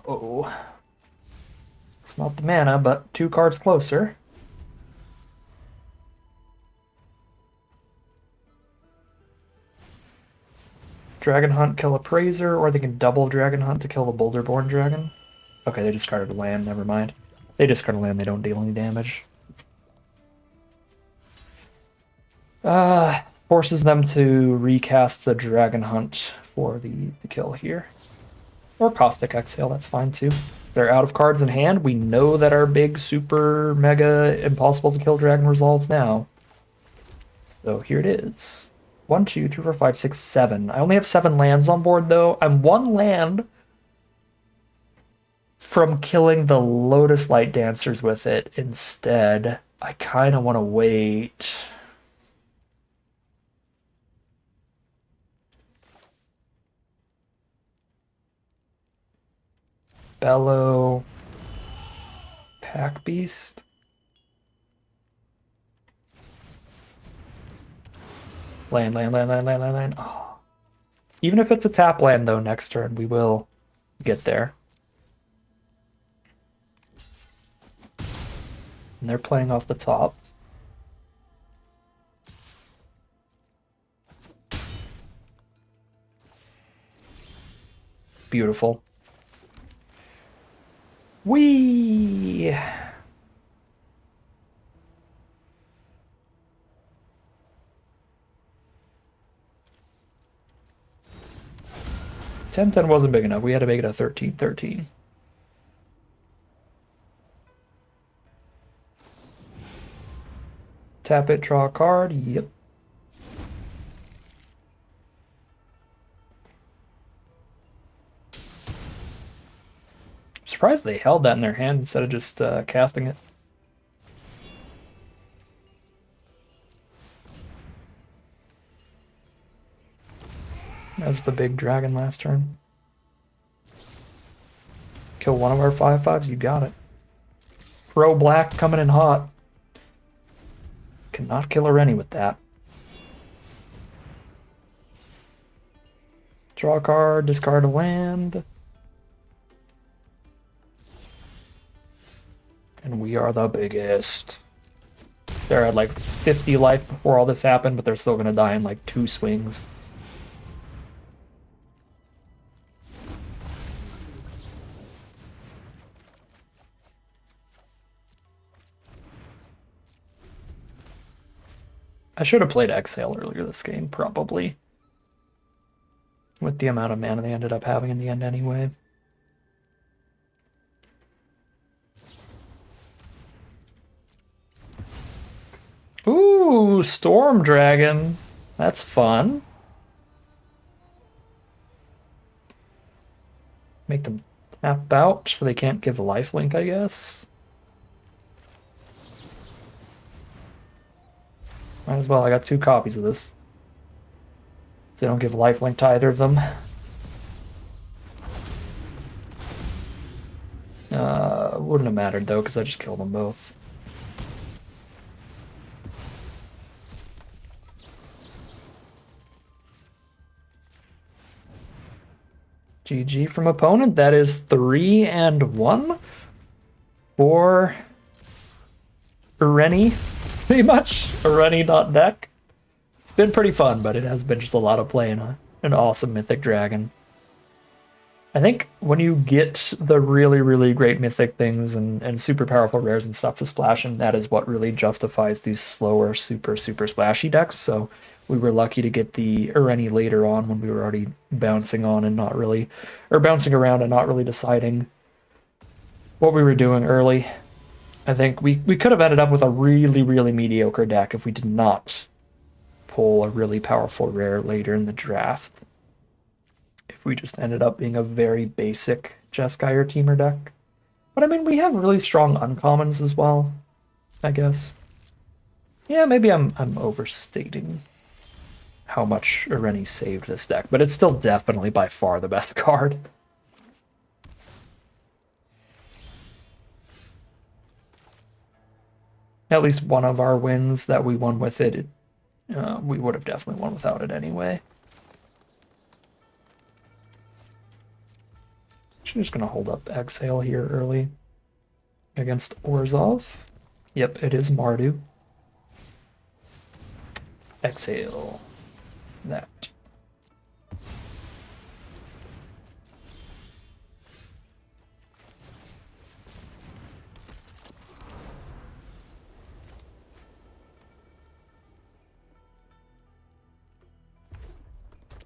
Oh, it's not the mana, but 2 cards closer. Dragon Hunt, kill a Praiser, or they can double Dragon Hunt to kill the Boulderborn Dragon. Okay, they discarded a land, never mind. They discard a land, they don't deal any damage. Forces them to recast the Dragon Hunt for the kill here. Or Caustic Exhale, that's fine too. They're out of cards in hand. We know that our big, super, mega, impossible to kill dragon resolves now. So here it is. 1, 2, 3, 4, 5, 6, 7. I only have 7 lands on board though. I'm 1 land from killing the Lotus Light Dancers with it instead. I kind of want to wait. Bellow. Pack Beast. Land. Oh. Even if it's a tap land, though, next turn, we will get there. And they're playing off the top. Beautiful. Whee! 10-10 wasn't big enough. We had to make it a 13-13. Tap it, draw a card. Yep. I'm surprised they held that in their hand instead of just casting it. As the big dragon last turn. Kill one of our 5/5s, you got it. Pro black coming in hot. Cannot kill a Rennie with that. Draw a card, discard a land. And we are the biggest. They're at like 50 life before all this happened, but they're still gonna die in like 2 swings. I should have played Exhale earlier this game, probably. With the amount of mana they ended up having in the end anyway. Ooh, Storm Dragon. That's fun. Make them tap out so they can't give a lifelink, I guess. Might as well, I got 2 copies of this. So they don't give lifelink to either of them. Wouldn't have mattered though, because I just killed them both. GG from opponent. That is 3-1 for Rennie. Pretty much a Rennie.deck. It's been pretty fun, but it has been just a lot of playing an awesome Mythic Dragon. I think when you get the really, really great Mythic things and super powerful rares and stuff to splash in, that is what really justifies these slower, super, super splashy decks. So we were lucky to get the Rennie later on when we were already bouncing on and not really, or bouncing around and not really deciding what we were doing early. I think we could have ended up with a really, really mediocre deck if we did not pull a really powerful rare later in the draft. If we just ended up being a very basic Jeskai or Teamer deck. But I mean, we have really strong uncommons as well, I guess. Yeah, maybe I'm overstating how much Rennie saved this deck, but it's still definitely by far the best card. At least one of our wins that we won with it, we would have definitely won without it anyway. I'm just going to hold up Exhale here early against Orzhov. Yep, it is Mardu. Exhale. That.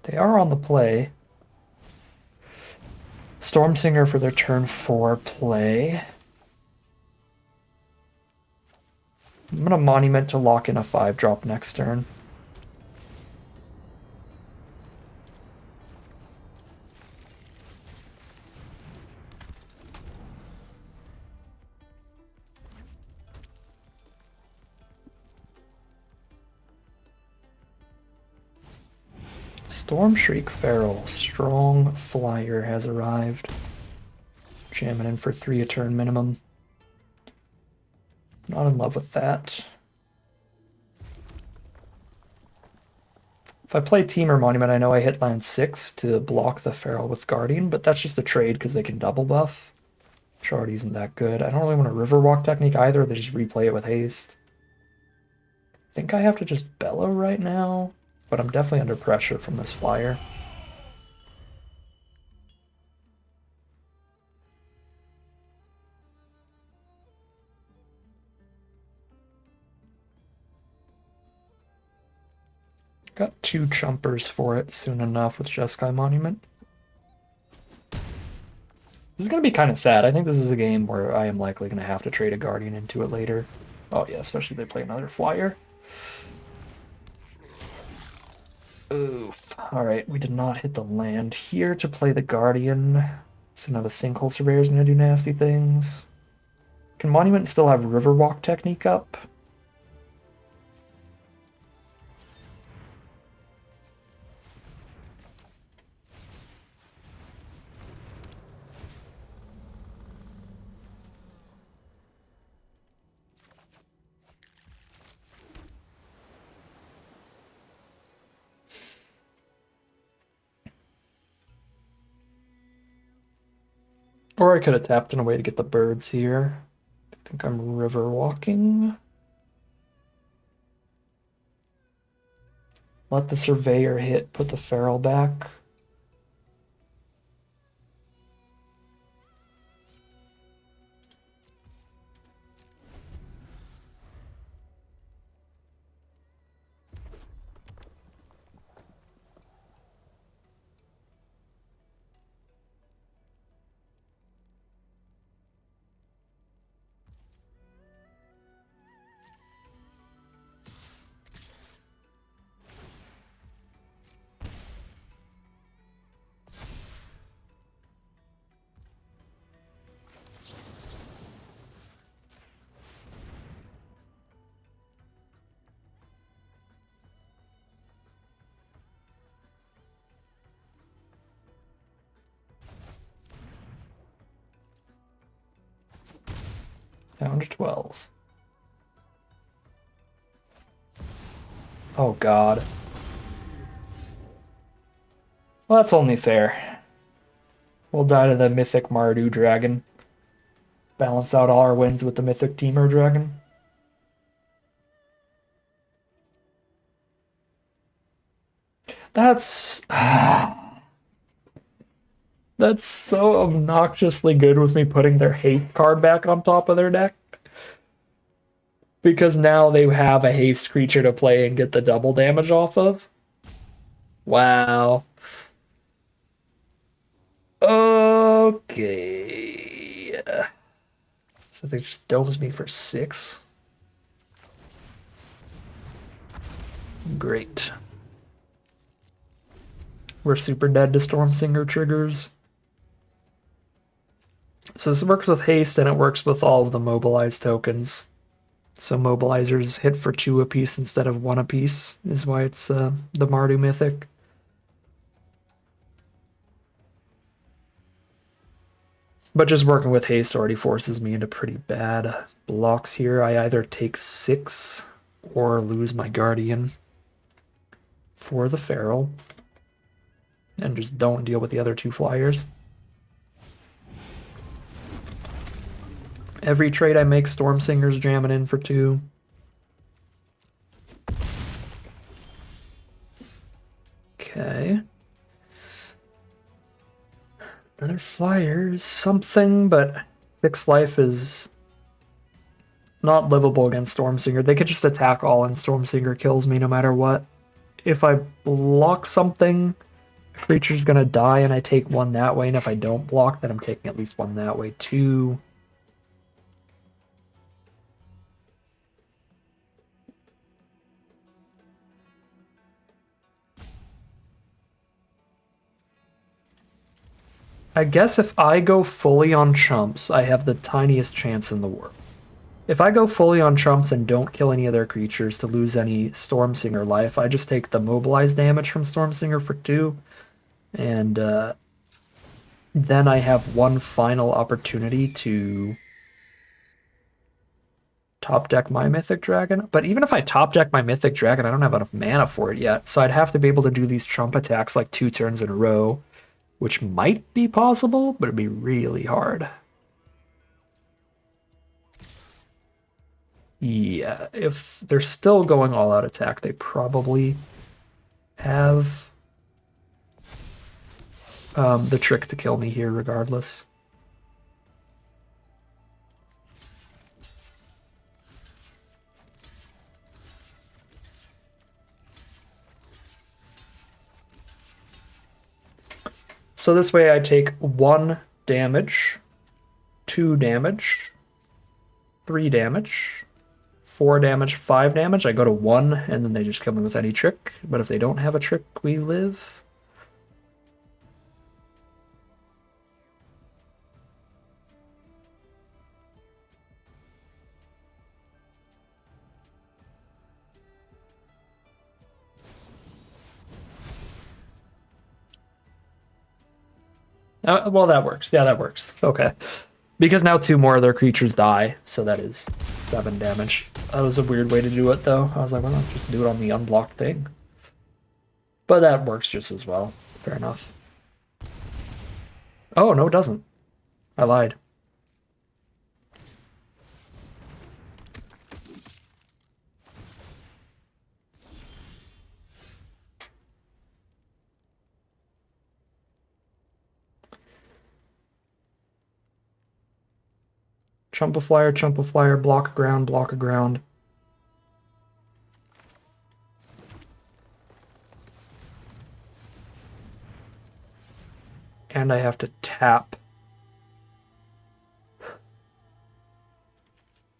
They are on the play. Stormsinger for their turn 4 play. I'm going to Monument to lock in a 5-drop next turn. Stormshriek Feral, strong flyer, has arrived. Jamming in for 3 a turn minimum. Not in love with that. If I play Teamer Monument, I know I hit land 6 to block the Feral with Guardian, but that's just a trade because they can double buff. Which already isn't that good. I don't really want a Riverwalk technique either, they just replay it with haste. I think I have to just Bellow right now. But I'm definitely under pressure from this flyer. Got 2 chumpers for it soon enough with Jeskai Monument. This is going to be kind of sad. I think this is a game where I am likely going to have to trade a Guardian into it later. Oh yeah, especially if they play another Flyer. Oof. Alright, we did not hit the land here to play the Guardian. So now the Sinkhole Surveyor is going to do nasty things. Can Monument still have Riverwalk technique up? Or I could have tapped in a way to get the birds here. I think I'm river walking. Let the surveyor hit, put the feral back. Down to 12. Oh god. Well, that's only fair. We'll die to the Mythic Mardu Dragon. Balance out all our wins with the Mythic Temur Dragon. That's... That's so obnoxiously good with me putting their haste card back on top of their deck. Because now they have a haste creature to play and get the double damage off of. Wow. Okay. So they just domes me for 6. Great. We're super dead to Stormsinger triggers. So this works with haste and it works with all of the mobilized tokens. So mobilizers hit for 2 apiece instead of 1 apiece is why it's the Mardu Mythic. But just working with haste already forces me into pretty bad blocks here. I either take 6 or lose my Guardian for the Feral. And just don't deal with the other 2 flyers. Every trade I make, Stormsinger's jamming in for 2. Okay. Another flyer is something, but 6 life is not livable against Stormsinger. They could just attack all and Stormsinger kills me no matter what. If I block something, a creature's gonna die and I take 1 that way, and if I don't block, then I'm taking at least 1 that way too. I guess if I go fully on chumps, I have the tiniest chance in the world. If I go fully on chumps and don't kill any of their creatures to lose any Stormsinger life, I just take the mobilized damage from Stormsinger for 2, and then I have 1 final opportunity to top deck my Mythic Dragon. But even if I top deck my Mythic Dragon, I don't have enough mana for it yet, so I'd have to be able to do these chump attacks like 2 turns in a row, which might be possible, but it'd be really hard. Yeah, if they're still going all-out attack, they probably have the trick to kill me here regardless. So this way I take 1 damage, 2 damage, 3 damage, 4 damage, 5 damage. I go to 1, and then they just kill me with any trick. But if they don't have a trick, we live. Well, that works. Yeah, that works. Okay. Because now 2 more of their creatures die, so that is 7 damage. That was a weird way to do it, though. I was like, why not just do it on the unblocked thing? But that works just as well. Fair enough. Oh, no, it doesn't. I lied. Chump a flyer, block a ground, block a ground. And I have to tap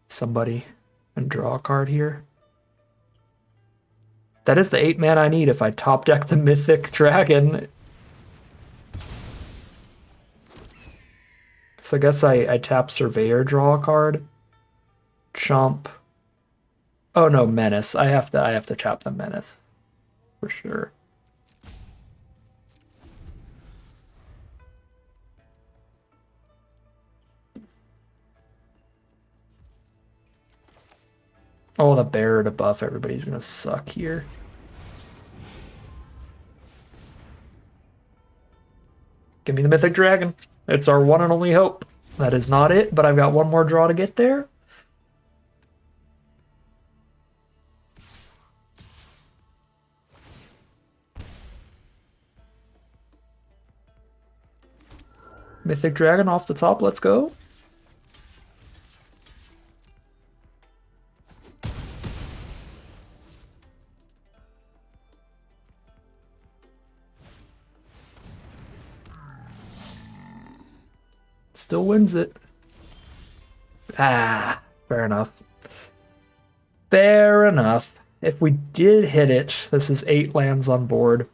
somebody and draw a card here. That is the 8 mana I need if I top deck the Mythic Dragon. So I guess I tap Surveyor, draw a card. Chomp. Oh no, Menace. I have to tap the Menace. For sure. Oh, the bearer to buff. Everybody's gonna suck here. Give me the Mythic Dragon. It's our one and only hope. That is not it, but I've got one more draw to get there. Mythic Dragon off the top, let's go. Still wins it. Ah, fair enough. Fair enough. If we did hit it, this is 8 lands on board.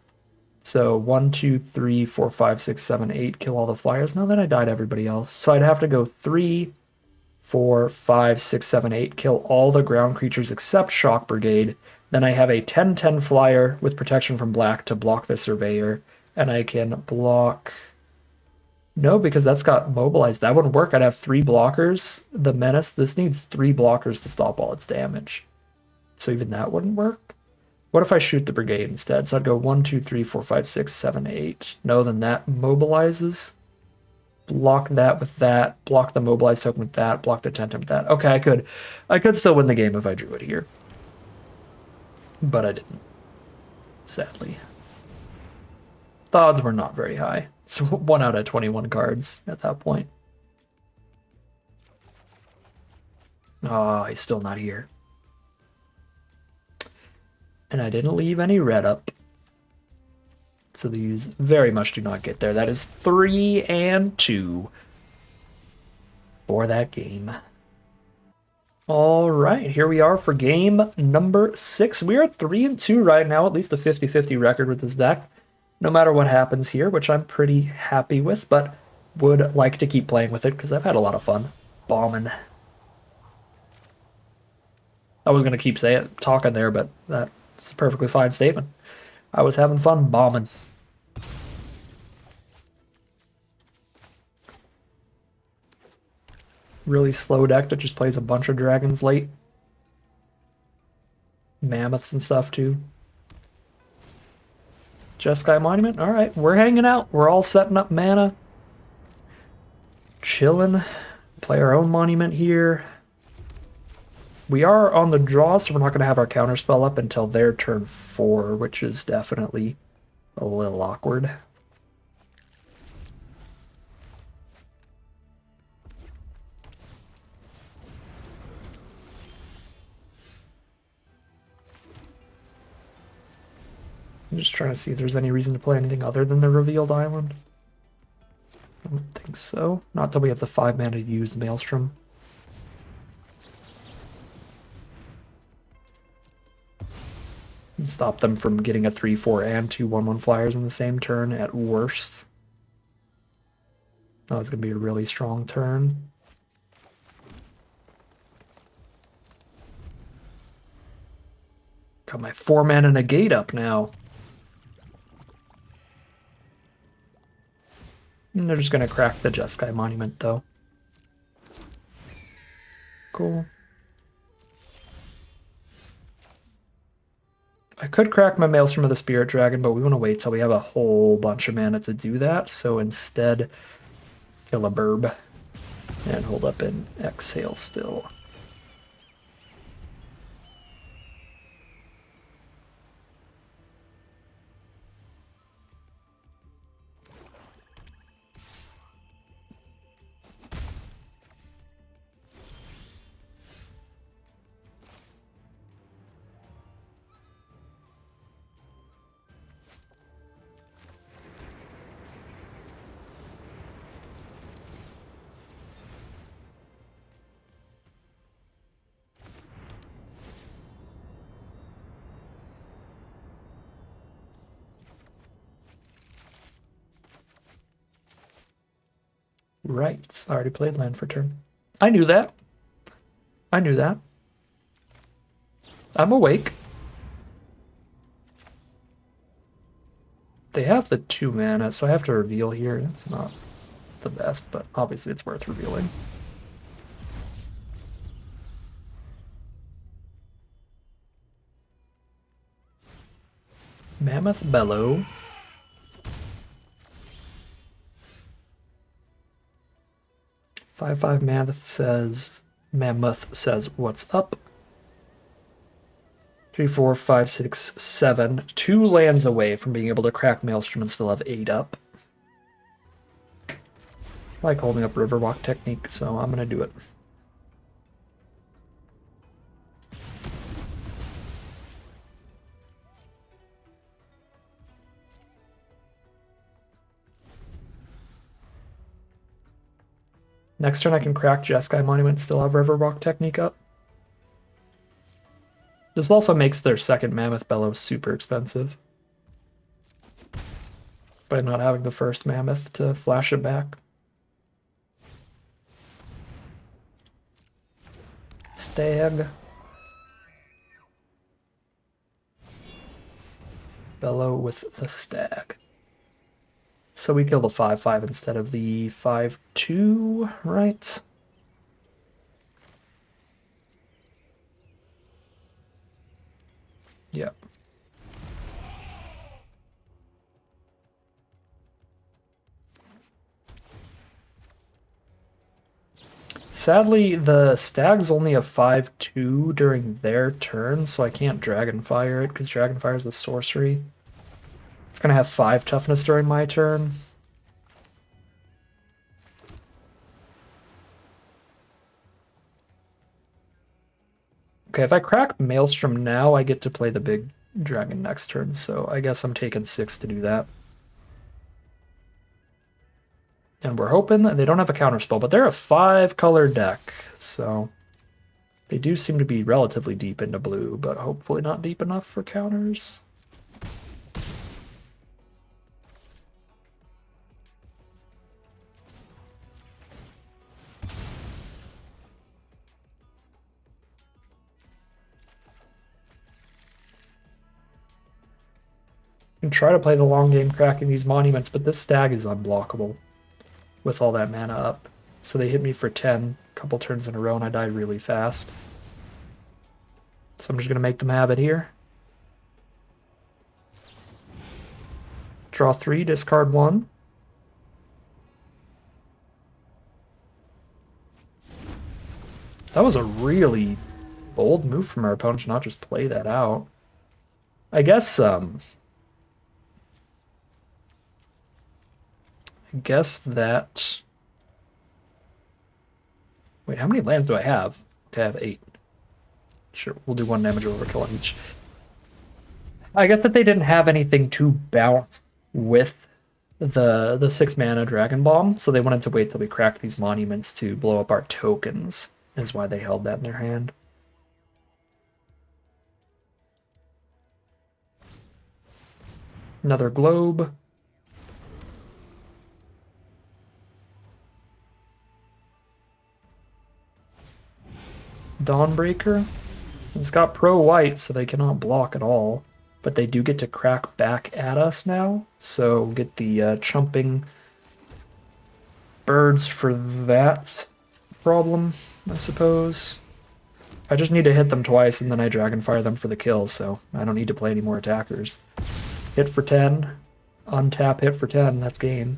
So 1, 2, 3, 4, 5, 6, 7, 8, kill all the flyers. No, then I died everybody else. So I'd have to go 3, 4, 5, 6, 7, 8, kill all the ground creatures except Shock Brigade. Then I have a 10/10 flyer with protection from black to block the Surveyor. And I can block... No, because that's got mobilized. That wouldn't work. I'd have 3 blockers. The Menace, this needs 3 blockers to stop all its damage. So even that wouldn't work. What if I shoot the Brigade instead? So I'd go 1, 2, 3, 4, 5, 6, 7, 8. No, then that mobilizes. Block that with that. Block the mobilized token with that. Block the 10/10 with that. Okay, I could still win the game if I drew it here. But I didn't. Sadly. The odds were not very high. So 1 out of 21 cards at that point. Oh, he's still not here. And I didn't leave any red up. So these very much do not get there. That is 3 and 2 for that game. All right, here we are for game number 6. We are 3 and 2 right now, at least a 50-50 record with this deck. No matter what happens here, which I'm pretty happy with, but would like to keep playing with it because I've had a lot of fun bombing. I was going to keep talking there, but that's a perfectly fine statement. I was having fun bombing. Really slow deck that just plays a bunch of dragons late. Mammoths and stuff, too. Jeskai Monument. All right, we're hanging out. We're all setting up mana. Chilling. Play our own monument here. We are on the draw, so we're not going to have our counterspell up until their turn 4, which is definitely a little awkward. I'm just trying to see if there's any reason to play anything other than the revealed island. I don't think think so. Not till we have the 5 mana to use the Maelstrom. And stop them from getting a 3/4 and 2 1/1 flyers in the same turn at worst. That was going to be a really strong turn. Got my 4 mana negate up now. And they're just going to crack the Jeskai Monument, though. Cool. I could crack my Maelstrom of the Spirit Dragon, but we want to wait till we have a whole bunch of mana to do that. So instead, kill a Burb and hold up in Exhale still. Right, I already played land for turn. I knew that. I knew that. I'm awake. They have the 2 mana, so I have to reveal here. It's not the best, but obviously it's worth revealing. Mammoth Bellow. Five Mammoth says what's up. 3, 4, 5, 6, 7. 2 lands away from being able to crack Maelstrom and still have 8 up. I like holding up Riverwalk technique, so I'm gonna do it. Next turn I can crack Jeskai Monument, still have Riverwalk technique up. This also makes their second Mammoth Bellow super expensive by not having the first Mammoth to flash it back. Stag. Bellow with the Stag. So we kill the 5/5 instead of the 5/2, right? Yep. Sadly, the Stag's only a 5/2 during their turn, so I can't Dragonfire it, because Dragonfire is a sorcery. It's going to have 5 toughness during my turn. Okay, if I crack Maelstrom now, I get to play the big dragon next turn, so I guess I'm taking 6 to do that. And we're hoping that they don't have a counterspell, but they're a 5-color deck, so they do seem to be relatively deep into blue, but hopefully not deep enough for counters. Can try to play the long game cracking these monuments, but this Stag is unblockable with all that mana up. So they hit me for 10 a couple turns in a row and I die really fast. So I'm just going to make them have it here. Draw 3, discard 1. That was a really bold move from our opponent to not just play that out. I guess that... Wait, how many lands do I have? Okay, I have 8. Sure, we'll do 1 damage overkill on each. I guess that they didn't have anything to bounce with the 6 mana Dragon Bomb, so they wanted to wait till we cracked these monuments to blow up our tokens, is why they held that in their hand. Another globe. Dawnbreaker. It's got pro white, so they cannot block at all. But they do get to crack back at us now, so get the chumping birds for that problem, I suppose. I just need to hit them twice, and then I Dragonfire them for the kill, so I don't need to play any more attackers. Hit for 10, untap, hit for 10, that's game.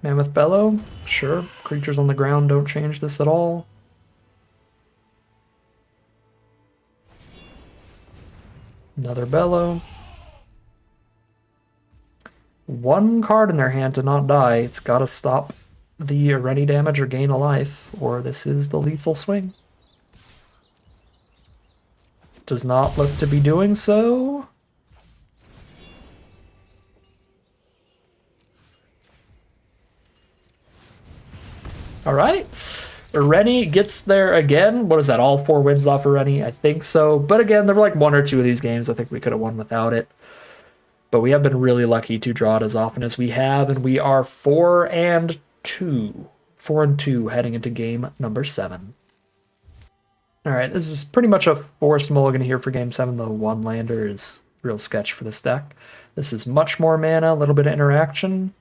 Mammoth Bellow, sure. Creatures on the ground don't change this at all. Another Bellow. One card in their hand to not die. It's got to stop the Rennie damage or gain a life, or this is the lethal swing. Does not look to be doing so. Alright. Rennie gets there again. What is that, all 4 wins off of Rennie? I think so. But again, there were like 1 or 2 of these games I think we could have won without it. But we have been really lucky to draw it as often as we have, and we are 4-2. 4-2 heading into game number 7. Alright, this is pretty much a forced mulligan here for game 7. The 1-lander is real sketch for this deck. This is much more mana, a little bit of interaction.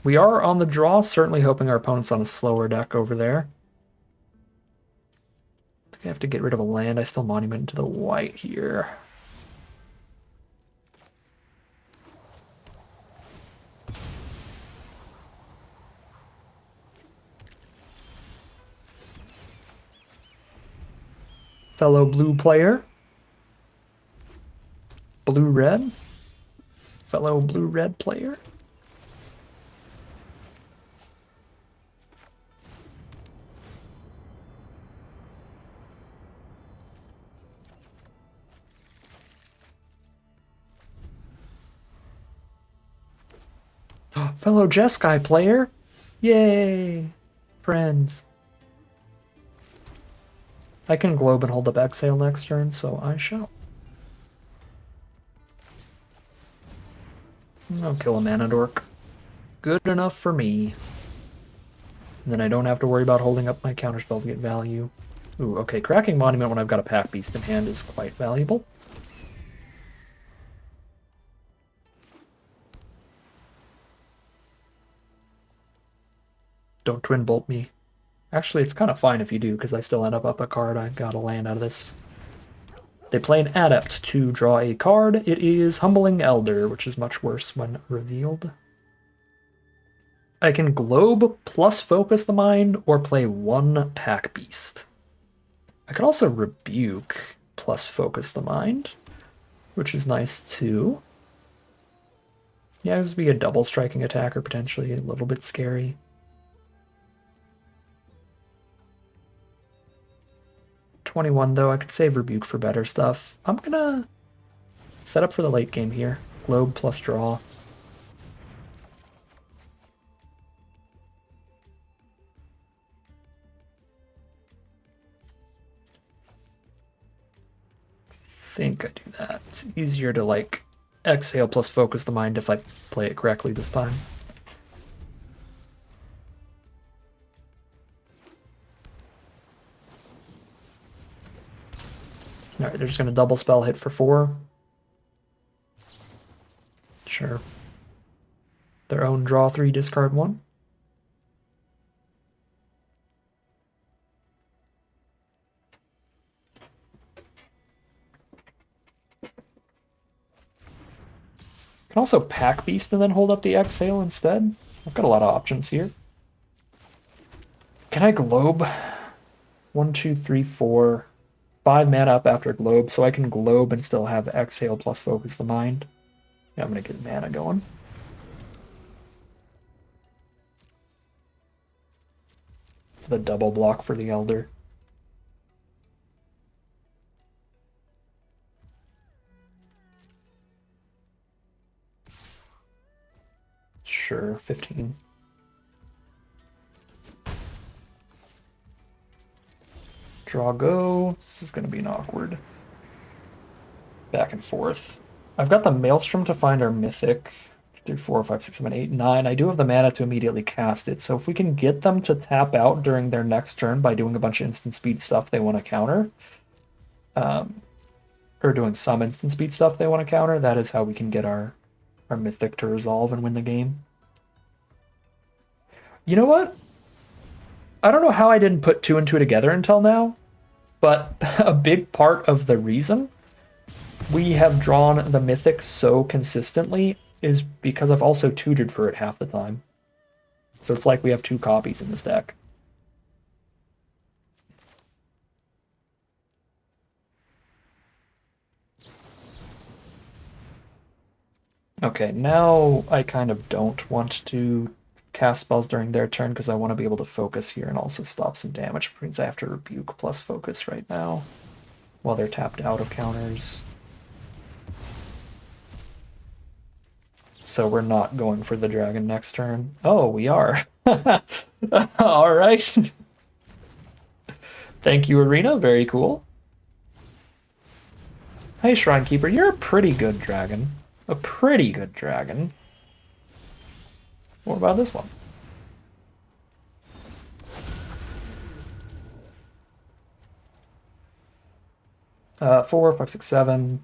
We are on the draw, certainly hoping our opponent's on a slower deck over there. I think I have to get rid of a land. I still monument into the white here. Fellow blue player. Blue-red. Fellow blue-red player. Fellow Jeskai player. Yay! Friends. I can globe and hold up Exhale next turn, so I shall. I'll kill a mana dork. Good enough for me. And then I don't have to worry about holding up my counterspell to get value. Ooh, okay, cracking Monument when I've got a Pack Beast in hand is quite valuable. Don't Twin Bolt me. Actually, it's kind of fine if you do, because I still end up a card. I got a land out of this. They play an Adept to draw a card. It is Humbling Elder, which is much worse when revealed. I can Globe plus Focus the Mind, or play 1 Pack Beast. I could also Rebuke plus Focus the Mind, which is nice too. Yeah, this would be a double striking attacker, potentially a little bit scary. $21 though, I could save Rebuke for better stuff. I'm gonna set up for the late game here. Globe plus draw. Think I do that. It's easier to like exhale plus focus the mind if I play it correctly this time. Alright, they're just gonna double spell hit for 4. Sure. Their own draw 3, discard 1. Can also Pack Beast and then hold up the exhale instead. I've got a lot of options here. Can I Globe? 1, 2, 3, 4. 5 mana up after Globe, so I can Globe and still have exhale plus focus the mind. Yeah, I'm gonna get mana going. the double block for the Elder. Sure, 15. Draw go. This is going to be an awkward back and forth. I've got the Maelstrom to find our Mythic. 3, 4, 5, 6, 7, 8, 9. I do have the mana to immediately cast it, so if we can get them to tap out during their next turn by doing a bunch of instant speed stuff they want to counter, or doing some instant speed stuff they want to counter, that is how we can get our Mythic to resolve and win the game. You know what? I don't know how I didn't put 2 and 2 together until now, but a big part of the reason we have drawn the Mythic so consistently is because I've also tutored for it half the time. So it's like we have 2 copies in this deck. Okay, now I kind of don't want to cast spells during their turn because I want to be able to focus here and also stop some damage because I have to rebuke plus focus right now while they're tapped out of counters. So we're not going for the dragon next turn. Oh, we are. All right. Thank you, Arena. Very cool. Hey, Shrine Keeper. You're a pretty good dragon. A pretty good dragon. What about this one? Uh, 4, 5, 6, 7.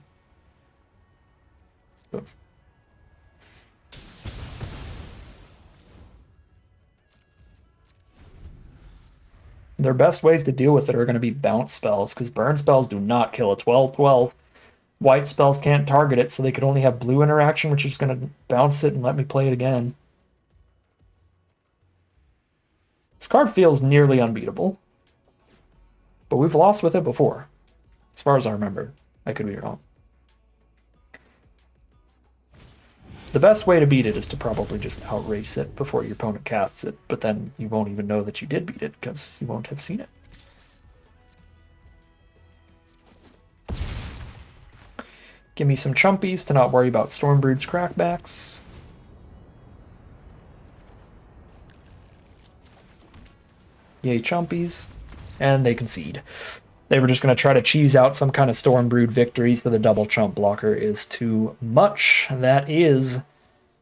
Oops. Their best ways to deal with it are going to be bounce spells, because burn spells do not kill a 12/12. White spells can't target it, so they could only have blue interaction, which is going to bounce it and let me play it again. This card feels nearly unbeatable, but we've lost with it before, as far as I remember. I could be wrong. The best way to beat it is to probably just outrace it before your opponent casts it, but then you won't even know that you did beat it because you won't have seen it. Give me some chumpies to not worry about Stormbrood's crackbacks. Yay, chumpies. And they concede. They were just going to try to cheese out some kind of Stormbrood victory, so the double chump blocker is too much. That is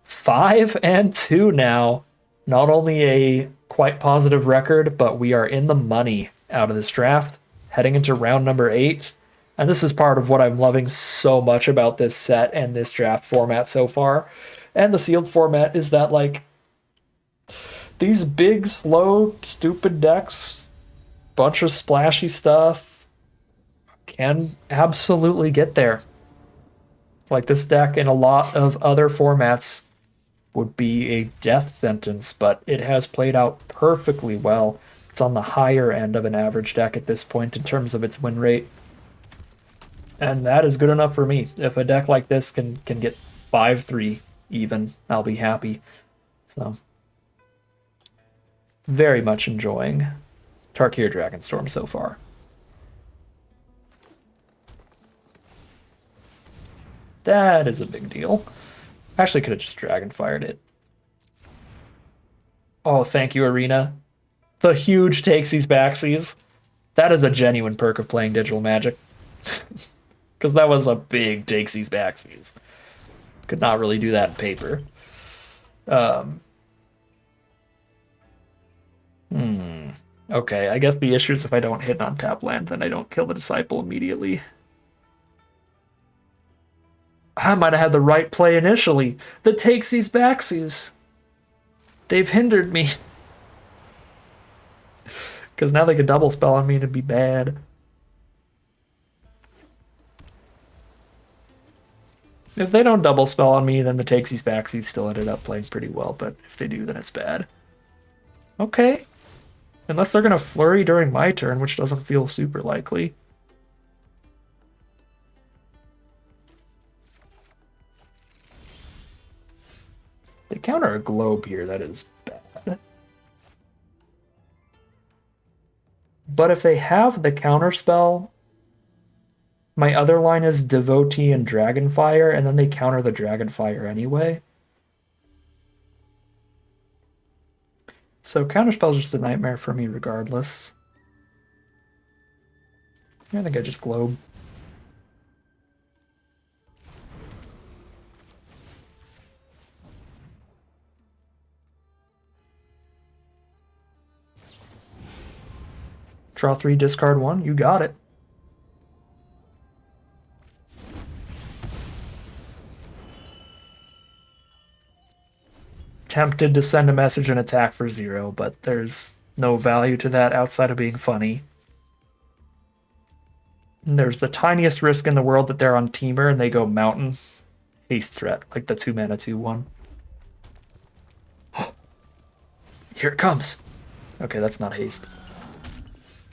5 and 2 now. Not only a quite positive record, but we are in the money out of this draft, heading into round number 8. And this is part of what I'm loving so much about this set and this draft format so far. And the sealed format is that, like, these big, slow, stupid decks, bunch of splashy stuff, can absolutely get there. Like, this deck in a lot of other formats would be a death sentence, but it has played out perfectly well. It's on the higher end of an average deck at this point in terms of its win rate. And that is good enough for me. If a deck like this can get 5-3 even, I'll be happy. So, very much enjoying Tarkir Dragonstorm so far. That is a big deal. Actually, could have just Dragonfired it. Oh, thank you, Arena. The huge takesies backsies. That is a genuine perk of playing Digital Magic. Because that was a big takesies backsies. Could not really do that in paper. Okay, I guess the issue is if I don't hit on tap land, then I don't kill the Disciple immediately. I might have had the right play initially. The takesies backsies. They've hindered me. Because now they could double spell on me and it'd be bad. If they don't double spell on me, then the takesies backsies still ended up playing pretty well, but if they do, then it's bad. Okay. Unless they're going to flurry during my turn, which doesn't feel super likely. They counter a globe here, that is bad. But if they have the counterspell, my other line is Devotee and Dragonfire, and then they counter the Dragonfire anyway. So counterspell is just a nightmare for me regardless. I think I just globe. Draw 3, discard 1. You got it. Tempted to send a message and attack for 0, but there's no value to that outside of being funny. And there's the tiniest risk in the world that they're on Teamer and they go Mountain. Haste threat, like the 2-mana 2/1. Here it comes. Okay, that's not haste.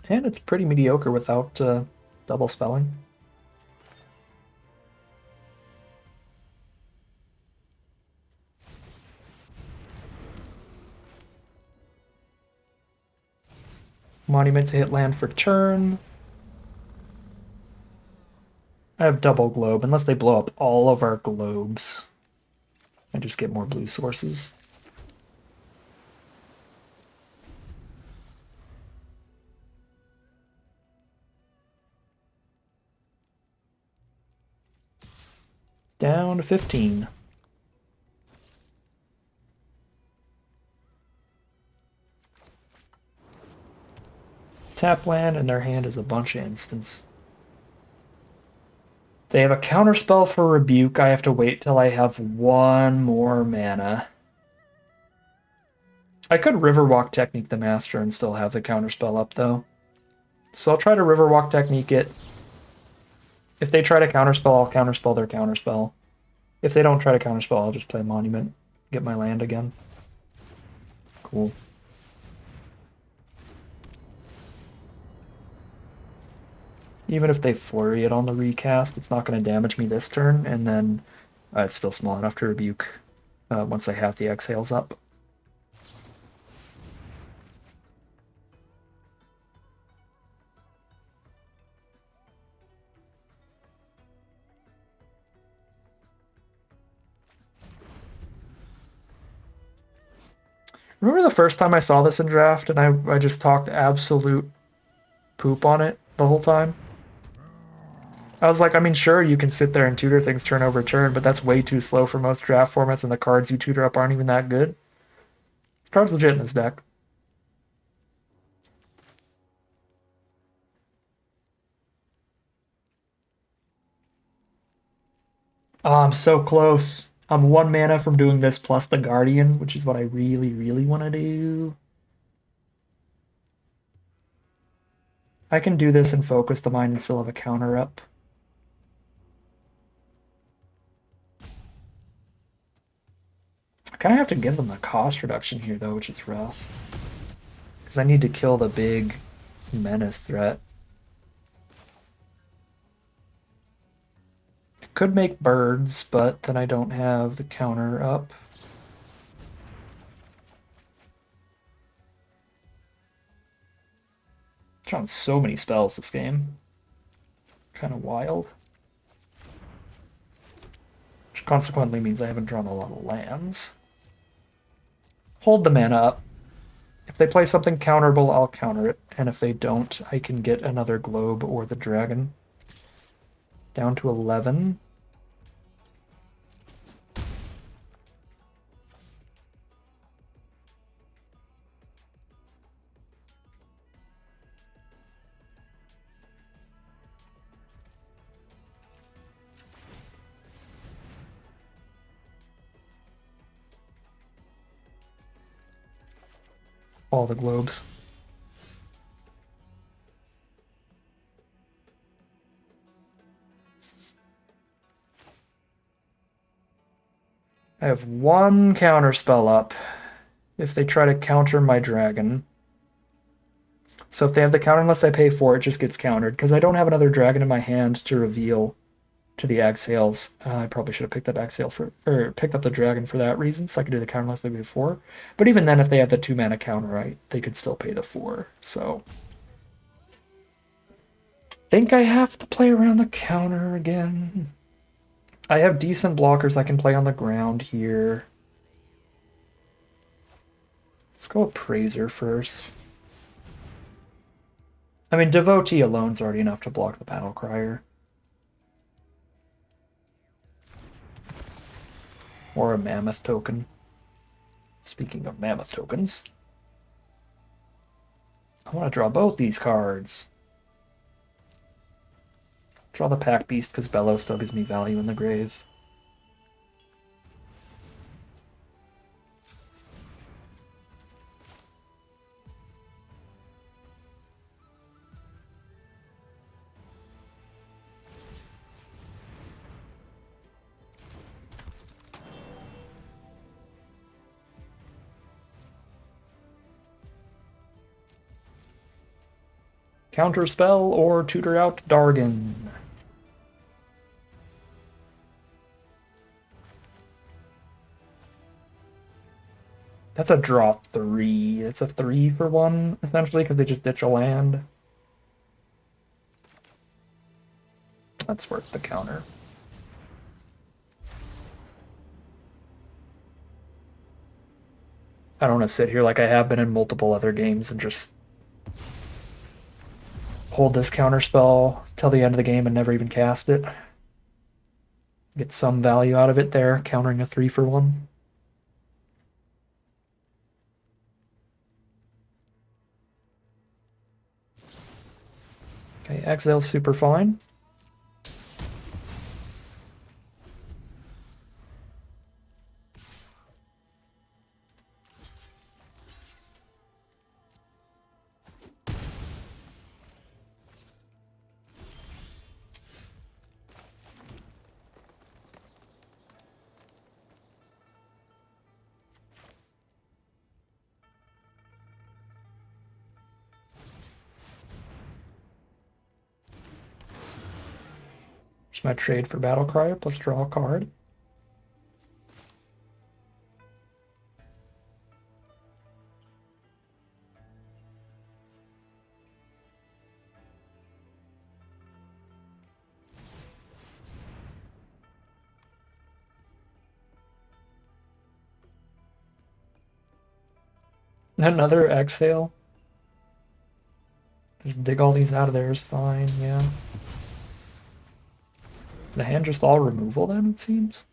And it's pretty mediocre without double spelling. Monument to hit land for turn. I have double globe, unless they blow up all of our globes. I just get more blue sources. Down to 15. Tap land, and their hand is a bunch of instants. They have a counterspell for Rebuke. I have to wait till I have 1 more mana. I could Riverwalk Technique the Master and still have the counterspell up, though. So I'll try to Riverwalk Technique it. If they try to counterspell, I'll counterspell their counterspell. If they don't try to counterspell, I'll just play Monument. Get my land again. Cool. Even if they flurry it on the recast, it's not going to damage me this turn, and then it's still small enough to rebuke once I have the exhales up. Remember the first time I saw this in draft and I just talked absolute poop on it the whole time? I was like, I mean, sure, you can sit there and tutor things turn over turn, but that's way too slow for most draft formats, and the cards you tutor up aren't even that good. The card's legit in this deck. Oh, I'm so close. I'm 1 mana from doing this plus the Guardian, which is what I really, really want to do. I can do this and focus the mind and still have a counter up. I kind of have to give them the cost reduction here, though, which is rough. Because I need to kill the big menace threat. I could make birds, but then I don't have the counter up. I'm drawing so many spells this game. Kind of wild. Which consequently means I haven't drawn a lot of lands. Hold the mana up. If they play something counterable, I'll counter it. And if they don't, I can get another globe or the dragon. Down to 11. All the globes. I have 1 counter spell up if they try to counter my dragon. So if they have the counter, unless I pay for it, just gets countered. Because I don't have another dragon in my hand to reveal to the exhales. I probably should have picked up exhale for, or picked up the dragon for that reason, so I could do the counter unless they pay 4. But even then, if they have the 2 mana counter, right, they could still pay the 4. So think I have to play around the counter again. I have decent blockers I can play on the ground here. Let's go Appraiser first. I mean, Devotee alone's already enough to block the Battle Crier. Or a Mammoth token. Speaking of Mammoth tokens, I want to draw both these cards. Draw the Pack Beast because Bellow still gives me value in the grave. Counterspell or tutor out Dargon. That's a draw 3. It's a 3 for 1, essentially, because they just ditch a land. That's worth the counter. I don't want to sit here like I have been in multiple other games and just hold this counterspell till the end of the game and never even cast it. Get some value out of it there, countering a 3 for 1. Okay, Exile's super fine. Here's my trade for Battle Crier plus draw a card. Another Exhale. Just dig all these out of there is fine, yeah. The hand just all removal then, it seems?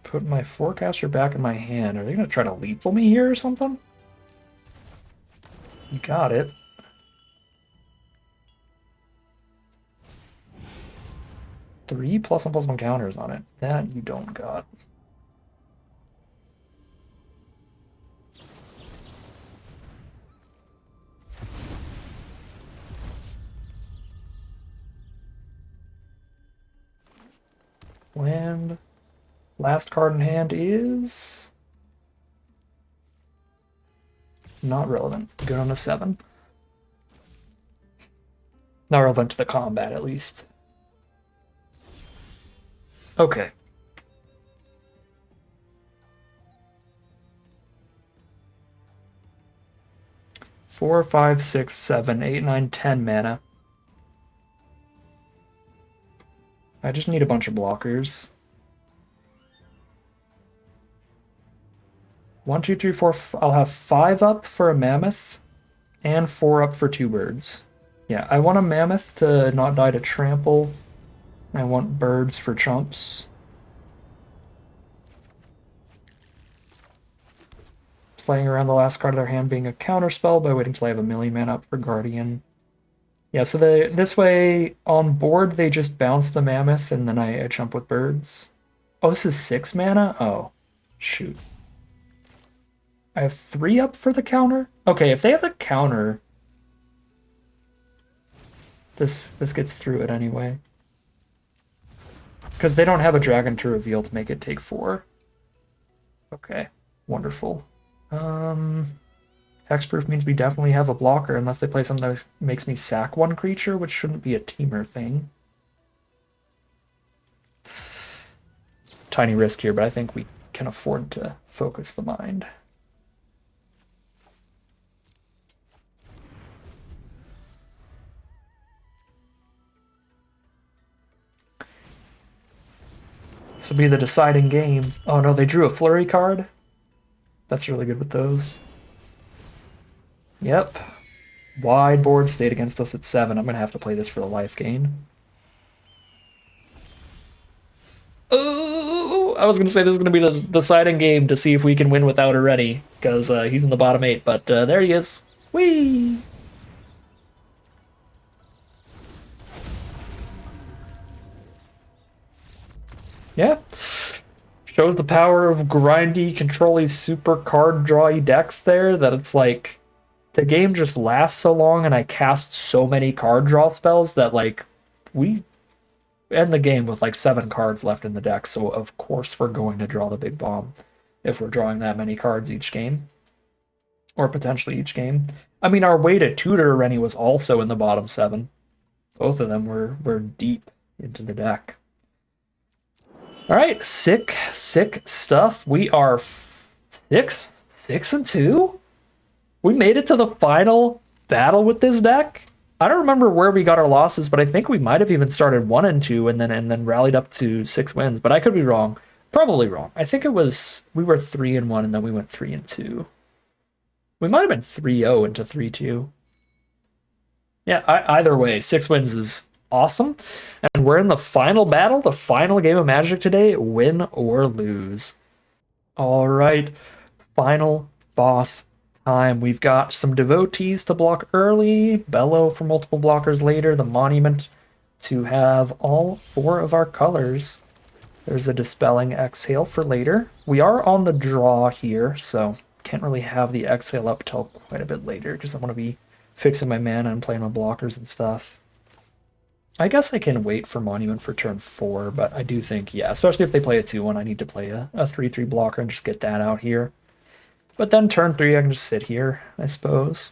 Put my Forecaster back in my hand. Are they going to try to lethal me here or something? You got it. Three +1/+1 counters on it. That you don't got. Land. Last card in hand is not relevant. Good on a 7. Not relevant to the combat, at least. Okay. Four, 5, 6, 7, 8, 9, 10 mana. I just need a bunch of blockers. 1, 2, 3, 4. I'll have 5 up for a Mammoth and 4 up for 2 birds. Yeah, I want a Mammoth to not die to trample. I want birds for chumps. Playing around the last card of their hand being a counterspell by waiting till I have a million mana up for Guardian. Yeah, so this way on board they just bounce the Mammoth and then I chump with birds. Oh, this is 6 mana? Oh, shoot. I have 3 up for the counter? Okay, if they have the counter, this gets through it anyway. Because they don't have a dragon to reveal to make it take 4. Okay, wonderful. Have Hexproof means we definitely have a blocker unless they play something that makes me sack one creature, which shouldn't be a teamer thing. Tiny risk here, but I think we can afford to focus the mind. This will be the deciding game. Oh no, they drew a flurry card. That's really good with those. Yep. Wide board stayed against us at 7. I'm going to have to play this for the life gain. Oh, I was going to say this is going to be the deciding game to see if we can win without already, because he's in the bottom 8, but there he is. Whee! Yeah. Shows the power of grindy, control-y, super card drawy decks there, that it's like the game just lasts so long and I cast so many card draw spells that like we end the game with like 7 cards left in the deck, so of course we're going to draw the big bomb if we're drawing that many cards each game. Or potentially each game. I mean, our way to tutor Rennie was also in the bottom 7. Both of them were deep into the deck. All right, sick stuff. We are 6-2. We made it to the final battle with this deck. I don't remember where we got our losses, but I think we might have even started 1-2 and then rallied up to 6 wins. But I could be wrong. Probably wrong. I think it was we were 3-1 and then we went 3-2. We might have been 3-0 into 3-2. Yeah, either way, 6 wins is awesome. And we're in the final battle, the final game of Magic today, win or lose. All right, final boss time. We've got some devotees to block early, bellow for multiple blockers later, the monument to have all 4 of our colors. There's a dispelling exhale for later. We are on the draw here, so can't really have the exhale up till quite a bit later because I want to be fixing my mana and playing my blockers and stuff. I guess I can wait for Monument for turn 4, but I do think, yeah, especially if they play a 2-1, I need to play a 3-3 blocker and just get that out here. But then turn 3, I can just sit here, I suppose.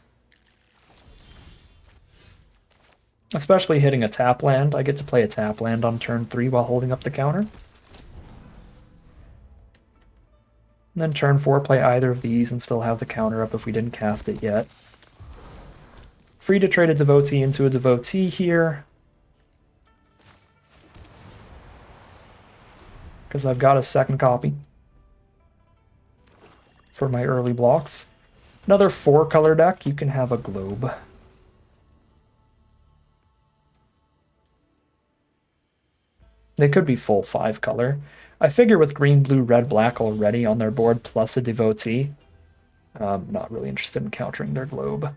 Especially hitting a tap land. I get to play a tap land on turn 3 while holding up the counter. And then turn 4, play either of these and still have the counter up if we didn't cast it yet. Free to trade a devotee into a devotee here. Because I've got a second copy for my early blocks. Another 4-color deck, you can have a globe. They could be full 5-color. I figure with green, blue, red, black already on their board, plus a devotee, I'm not really interested in countering their globe.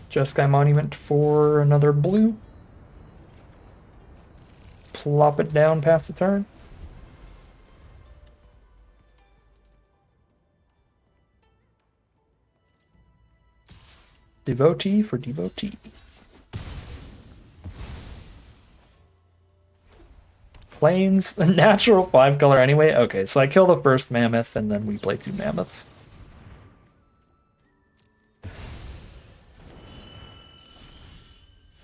Jeskai Monument for another blue. Plop it down past the turn. Devotee for devotee. Plains, natural 5-color anyway. Okay, so I kill the first mammoth and then we play 2 mammoths.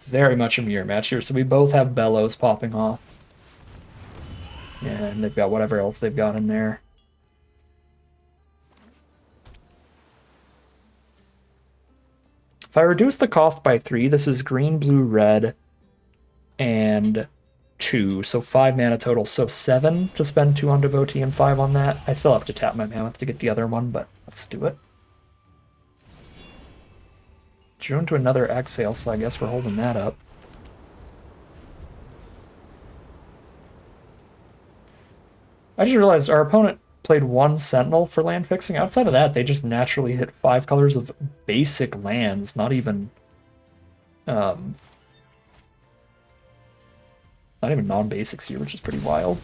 Very much a mirror match here, so we both have bellows popping off. And they've got whatever else they've got in there. If I reduce the cost by 3, this is green, blue, red, and 2. So 5 mana total. So 7 to spend 2 on Devotee and 5 on that. I still have to tap my Mammoth to get the other one, but let's do it. Drew into another Exhale, so I guess we're holding that up. I just realized our opponent played 1 Sentinel for land fixing. Outside of that, they just naturally hit 5 colors of basic lands, not even non-basics here, which is pretty wild.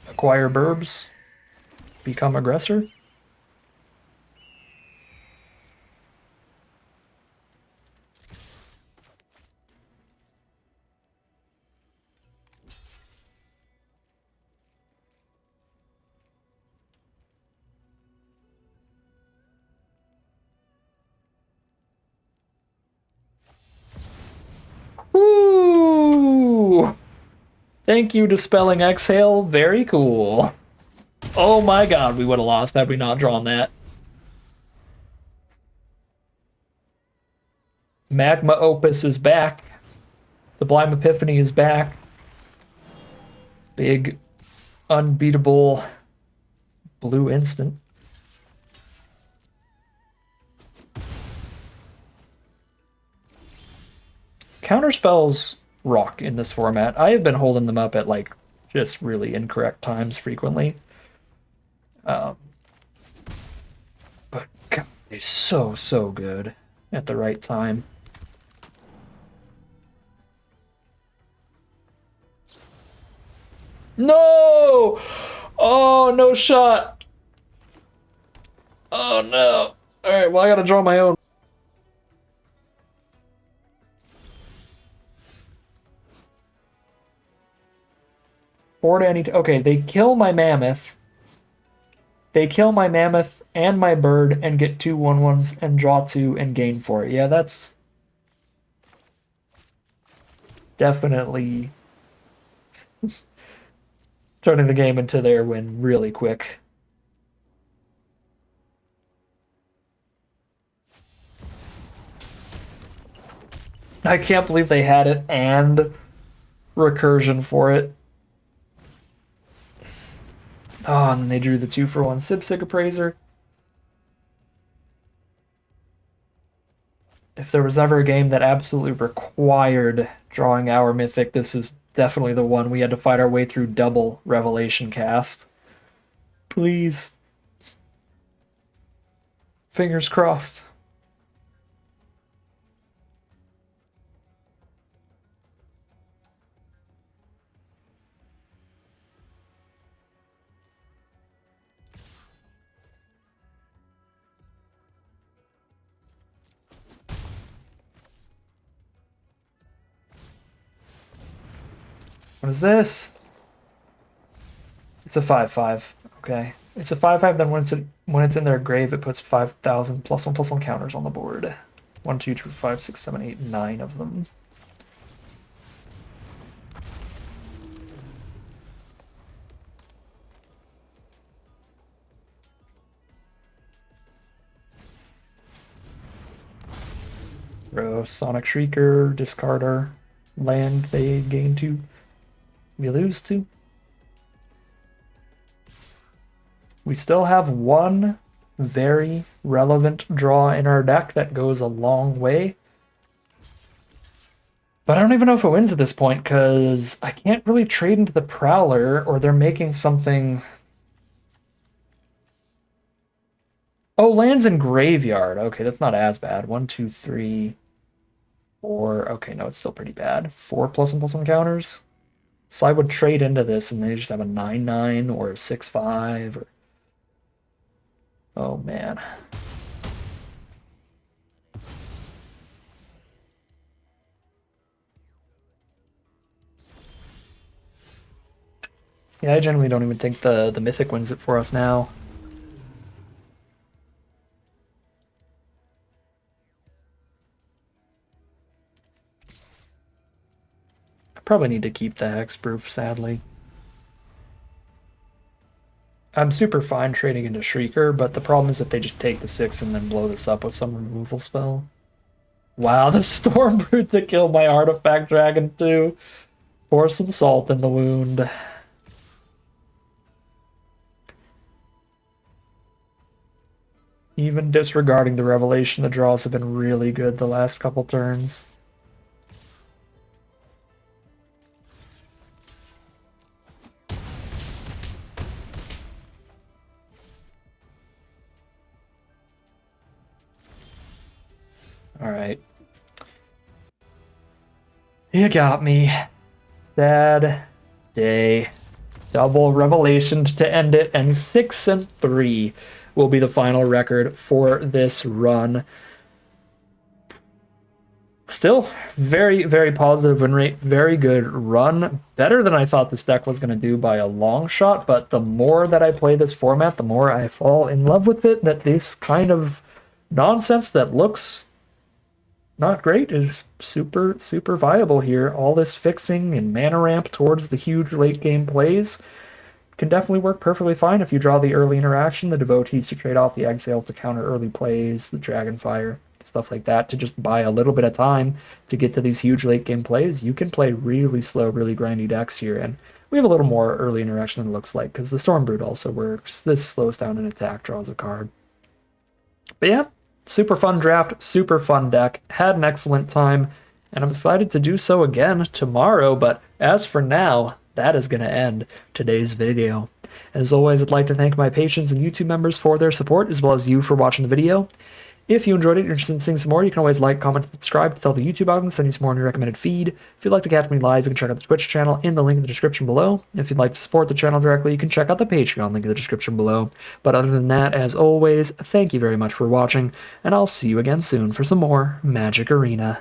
Acquire Burbs. Become Aggressor. Thank you, Dispelling Exhale. Very cool. Oh my god, we would have lost had we not drawn that. Magma Opus is back. Sublime Epiphany is back. Big, unbeatable blue instant. Counterspells rock in this format. I have been holding them up at like just really incorrect times frequently. But God, they're so good at the right time. No! Oh, no shot. Oh no. Alright, well I gotta draw my own. Okay, they kill my mammoth. They kill my mammoth and my bird and get 2 1/1s and draw 2 and gain 4. Yeah, that's definitely turning the game into their win really quick. I can't believe they had it and recursion for it. Oh, and then they drew the 2-for-1 Sipsig Appraiser. If there was ever a game that absolutely required drawing our Mythic, this is definitely the one. We had to fight our way through double Revelation cast. Please. Fingers crossed. What is this? It's a 5/5. Okay. It's a 5/5, then when it's in their grave, it puts 5,000 +1/+1 counters on the board. 1, 2, 3, 4, 5, 6, 7, 8, 9 of them. Throw Sonic Shrieker, discarder, land, they gain 2. We lose 2. We still have one very relevant draw in our deck that goes a long way. But I don't even know if it wins at this point, because I can't really trade into the Prowler, or they're making something... Oh, lands in Graveyard. Okay, that's not as bad. 1, 2, 3, 4. Okay, no, it's still pretty bad. 4 +1/+1 counters. So I would trade into this, and they just have a 9/9 or a 6/5. Or... Oh, man. Yeah, I generally don't even think the Mythic wins it for us now. I probably need to keep the Hexproof, sadly. I'm super fine trading into Shrieker, but the problem is if they just take the 6 and then blow this up with some removal spell. Wow, the Storm Brute that killed my Artifact Dragon too. Pour some salt in the wound. Even disregarding the Revelation, the draws have been really good the last couple turns. Alright. You got me. Sad day. Double Revelation to end it, and 6-3 will be the final record for this run. Still, very, very positive win rate. Very good run. Better than I thought this deck was going to do by a long shot, but the more that I play this format, the more I fall in love with it. That this kind of nonsense that looks not great is super, super viable here. All this fixing and mana ramp towards the huge late game plays can definitely work perfectly fine if you draw the early interaction, the Devotees to trade off the Exiles to counter early plays, the Dragonfire, stuff like that, to just buy a little bit of time to get to these huge late game plays. You can play really slow, really grindy decks here, and we have a little more early interaction than it looks like, because the Stormbrood also works. This slows down an attack, draws a card. But yeah, super fun draft, super fun deck. Had an excellent time, and I'm excited to do so again tomorrow. But as for now, that is going to end today's video. As always, I'd like to thank my patrons and YouTube members for their support, as well as you for watching the video. If you enjoyed it and you're interested in seeing some more, you can always like, comment, and subscribe to tell the YouTube algorithm to send you some more on your recommended feed. If you'd like to catch me live, you can check out the Twitch channel in the link in the description below. If you'd like to support the channel directly, you can check out the Patreon link in the description below. But other than that, as always, thank you very much for watching, and I'll see you again soon for some more Magic Arena.